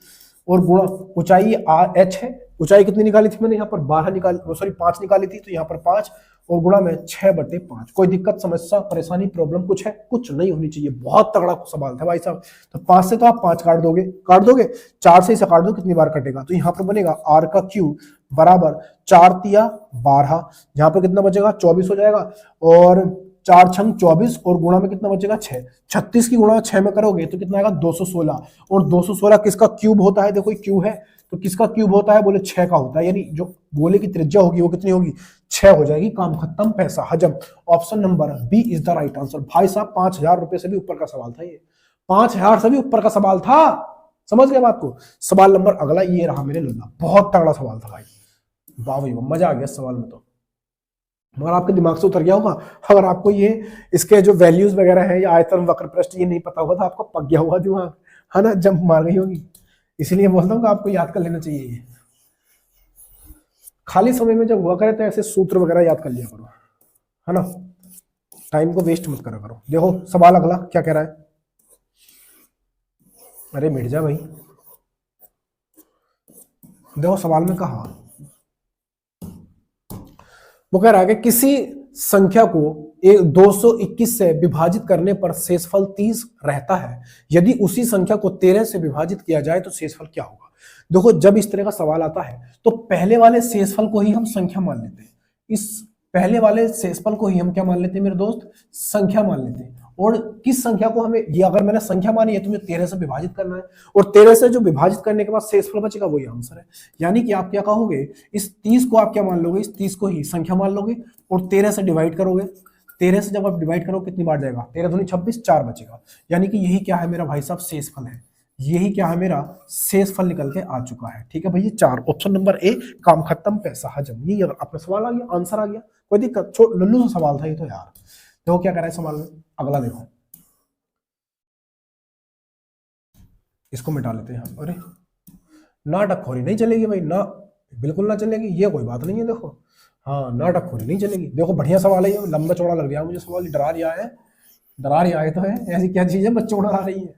और गुणा ऊंचाई आर एच है, ऊंचाई कितनी निकाली थी मैंने यहाँ पर 12 निकाली, सॉरी 5 निकाली थी, तो यहाँ पर 5 और गुणा में 6/5। कोई दिक्कत समस्या परेशानी प्रॉब्लम कुछ है, कुछ नहीं होनी चाहिए, बहुत तगड़ा सवाल था भाई साहब। तो 5 से तो आप 5 काट दोगे, 4 से इसे काट दो, कितनी बार कटेगा, तो यहाँ पर बनेगा आर का क्यू बराबर 4 तिया 12, यहाँ पर कितना बचेगा 24 हो जाएगा, और 4 छंग 24 और गुणा में कितना बचेगा 6, 36 की गुणा 6 में करोगे तो कितना आएगा 216, और 216 किसका क्यूब होता है, देखो क्यू है तो किसका क्यूब होता है, बोले 6 का होता है, यानी जो गोले की त्रिज्या होगी वो कितनी होगी 6 हो जाएगी, काम खत्म, पैसा हजम। Option number B is the right answer. भाई साहब 5000 रुपए से भी ऊपर का सवाल था, ये 5000 से भी ऊपर का सवाल था, समझ गए बात को। सवाल नंबर अगला ये रहा मेरे लल्ला, बहुत तगड़ा सवाल था भाई, वाह भाई मजा आ गया सवाल में, तो मगर आपके दिमाग से उतर गया होगा। अगर आपको ये इसके जो वैल्यूज वगैरह है या आयतन वक्र पृष्ठ ये नहीं पता होगा तो आपको पक गया होगा दिमाग, है ना, जंप मार गई होगी। इसलिए बोलता हूँ कि आपको याद कर लेना चाहिए, ये खाली समय में जब हुआ करे तो ऐसे सूत्र वगैरह याद कर लिया करो, है ना, टाइम को वेस्ट मत करा करो। देखो सवाल अगला क्या कह रहा है, अरे मिट जा भाई, देखो सवाल में कहा, वो कह रहा है कि किसी संख्या को 221 से विभाजित करने पर शेषफल 30 रहता है, यदि उसी संख्या को 13 से विभाजित किया जाए तो शेषफल क्या होगा। देखो जब इस तरह का सवाल आता है तो पहले वाले शेषफल को ही हम संख्या मान लेते हैं, इस पहले वाले शेषफल को ही हम क्या मान लेते हैं मेरे दोस्त, संख्या मान लेते हैं। और किस संख्या को हमें, ये अगर मैंने संख्या मानी है तो मुझे 13 से विभाजित करना है, और 13 से जो विभाजित करने के बाद शेषफल बचेगा वही आंसर है। यानी कि आप क्या कहोगे, इस 30 को आप क्या मान लोगे, इस 30 को ही संख्या मान लोगे और 13 से डिवाइड करोगे, 13 से जब आप डिवाइड करो कितनी बार जाएगा, 13 दूनी 26, 4 बचेगा। यानी कि यही क्या है मेरा भाई साहब शेषफल है, यही क्या है मेरा शेषफल निकल के आ चुका है। ठीक है भाई, ये 4 ऑप्शन नंबर ए, काम खत्म पैसा हजम। ये अपना सवाल आ गया, आंसर आ गया, कोई दिक्कत, लल्लू सा सवाल था ये तो यार। देखो क्या कर रहा है सवाल में, अगला देखो, इसको मिटा लेते हैं। अरे नाटकखोरी नहीं चलेगी भाई ना, बिल्कुल ना चलेगी, ये कोई बात नहीं है। देखो हाँ, नाटकखोरी नहीं चलेगी। देखो बढ़िया सवाल है ये, लंबा चौड़ा लग गया मुझे सवाल, डरा रहा है, डरा रहा है तो है। ऐसी क्या चीज है बच्चों को डरा रही है,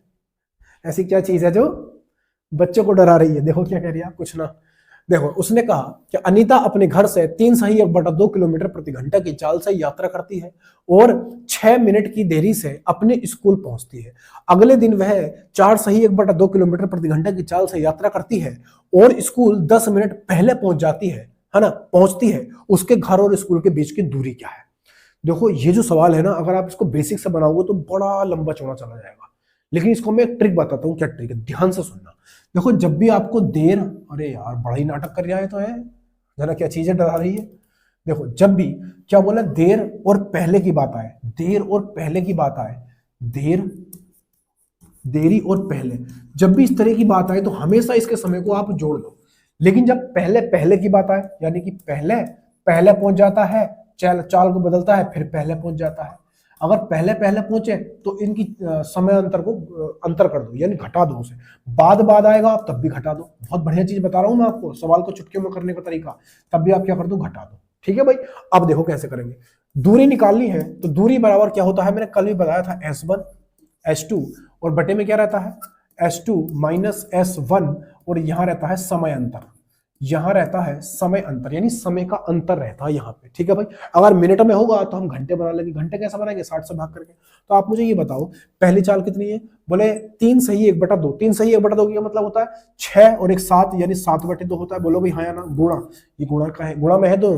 ऐसी क्या चीज है जो बच्चों को डरा रही है? देखो क्या कह रही है, कुछ ना। देखो उसने कहा कि अनीता अपने घर से 3 सही 1/2 किलोमीटर प्रति घंटा की चाल से यात्रा करती है और 6 मिनट की देरी से अपने स्कूल पहुंचती है। अगले दिन वह 4 सही 1/2 किलोमीटर प्रति घंटा की चाल से यात्रा करती है और स्कूल 10 मिनट पहले पहुंच जाती है ना, पहुंचती है। उसके घर और स्कूल के बीच की दूरी क्या है? देखो ये जो सवाल है ना, अगर आप इसको बेसिक से बनाओगे तो बड़ा लंबा चौड़ा चला जाएगा, लेकिन इसको मैं एक ट्रिक बताता हूँ। क्या ट्रिक है, ध्यान से सुनना। देखो जब भी आपको देर, अरे यार बड़ा ही नाटक कर रहा है तो है जरा, क्या चीजें डरा रही है। देखो जब भी क्या बोला, देर और पहले की बात आए, देर और पहले की बात आए, देरी और पहले, जब भी इस तरह की बात आए तो हमेशा इसके समय को आप जोड़ लो। लेकिन जब पहले पहले की बात आए, यानी कि पहले पहले पहुंच जाता है, चाल को बदलता है, फिर पहले पहुंच जाता है। अगर पहले पहले पहुंचे तो इनकी समय अंतर को अंतर कर दो, यानी घटा दो उसे। बाद आएगा आप तब भी घटा दो। बहुत बढ़िया चीज बता रहा हूं मैं आपको, सवाल को चुटकियों में करने का तरीका, तब भी आप क्या कर दो, घटा दो। ठीक है भाई, अब देखो कैसे करेंगे। दूरी निकालनी है तो दूरी बराबर क्या होता है, मैंने कल भी बताया था, S1 S2 और बटे में क्या रहता है, S2 माइनस S1, और यहां रहता है समय अंतर, यहां रहता है समय अंतर, यानी समय का अंतर रहता है यहाँ पे। ठीक है भाई, अगर मिनट में होगा तो हम घंटे बना लेंगे। घंटे कैसे बनाएंगे, 60 से भाग करके। तो आप मुझे ये बताओ पहली चाल कितनी है, बोले 3 सही 1/2। 3 सही 1/2 का मतलब होता है 6 और 1 7, यानी 7/2 होता है। बोलो भाई हाँ या ना, गुणा, ये गुणा का है, गुणा में है 2।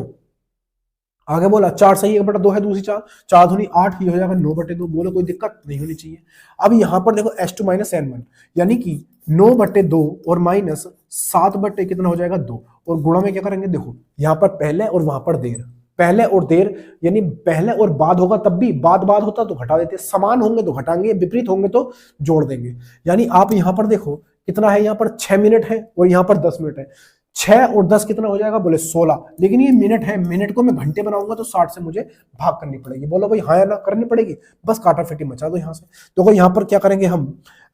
आगे बोला 4 सही 1/2 है दूसरी चाल, 4 दूनी 8, ये हो जाएगा 9/2। बोलो कोई दिक्कत नहीं होनी चाहिए। अब यहाँ पर देखो S2 माइनस N1, यानी कि 9/2 और माइनस 7 कितना हो जाएगा 2, और गुणा में क्या करेंगे, देखो यहाँ पर पहले और वहां पर देर, पहले और देर, यानी पहले और बाद होगा तब भी, बाद होता तो घटा देते, समान होंगे तो घटाएंगे, विपरीत होंगे तो जोड़ देंगे। यानी आप यहाँ पर देखो कितना है, यहाँ पर 6 मिनट है और यहाँ पर 10 मिनट है। 6 और 10 कितना हो जाएगा, बोले 16, लेकिन ये मिनट है, मिनट को मैं घंटे बनाऊंगा तो 60 से मुझे भाग करनी पड़ेगी। बोलो भाई हाँ या ना, करनी पड़ेगी, बस काटा फिटी मचा दो यहाँ से। देखो यहाँ पर क्या करेंगे हम,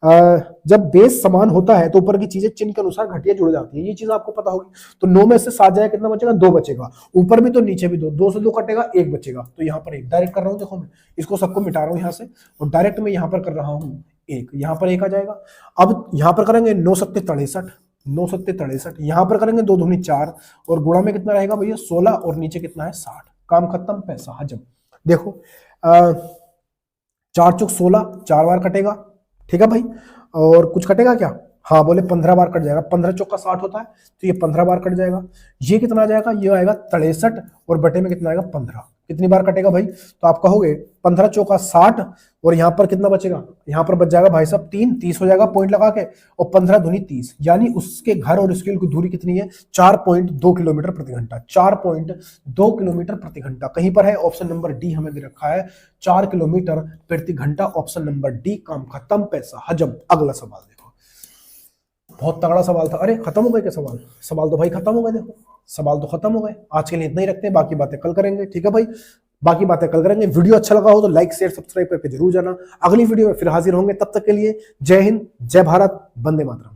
जब बेस समान होता है तो ऊपर की चीजें चिन्ह के अनुसार घटिया जुड़ जाती है, ये चीज आपको पता होगी। तो 9 में से 7 जाए कितना बचेगा, 2 बचेगा, ऊपर भी तो नीचे भी 2 से 2 कटेगा, 1 बचेगा। तो यहाँ पर 1 डायरेक्ट कर रहा हूँ, देखो मैं इसको सबको मिटा रहा हूँ यहाँ से, और डायरेक्ट मैं यहाँ पर कर रहा हूँ 1, यहाँ पर 1 आ जाएगा। अब यहाँ पर करेंगे 9 सत्ते 63, 9 सत्ते 63, यहाँ पर करेंगे 2 दूनी 4, और गुणा में कितना रहेगा भैया 16, और नीचे कितना है 60। काम खत्म पैसा हजम। देखो 4 चौक 16, 4 बार कटेगा। ठीक है भाई, और कुछ कटेगा क्या, हाँ बोले 15 बार कट जाएगा, 15 चौका 60 होता है तो ये 15 बार कट जाएगा। ये कितना आ जाएगा, ये आएगा 63, और बटे में कितना आएगा 15। कितनी बार कटेगा भाई, तो आप कहोगे 15 चौका 60, और यहाँ पर कितना बचेगा, यहाँ पर बच जाएगा भाई साहब 3, 30 हो जाएगा पॉइंट लगा के, और 15 दूनी 30, यानी उसके घर और स्कूल की दूरी कितनी है, 4.2 किलोमीटर प्रति घंटा। 4.2 किलोमीटर प्रति घंटा कहीं पर है, ऑप्शन नंबर डी हमें दे रखा है, 4 किलोमीटर प्रति घंटा, ऑप्शन नंबर डी। काम खत्म पैसा हजम। अगला सवाल देखो, बहुत तगड़ा सवाल था। अरे खत्म हो गए क्या सवाल, सवाल तो भाई खत्म हो गए, देखो सवाल तो खत्म हो गए। आज के लिए इतना ही रखते हैं, बाकी बातें कल करेंगे। ठीक है भाई, बाकी बातें कल करेंगे। वीडियो अच्छा लगा हो तो लाइक शेयर सब्सक्राइब करके जरूर जाना। अगली वीडियो में फिर हाजिर होंगे, तब तक के लिए जय हिंद, जय भारत, वंदे मातरम।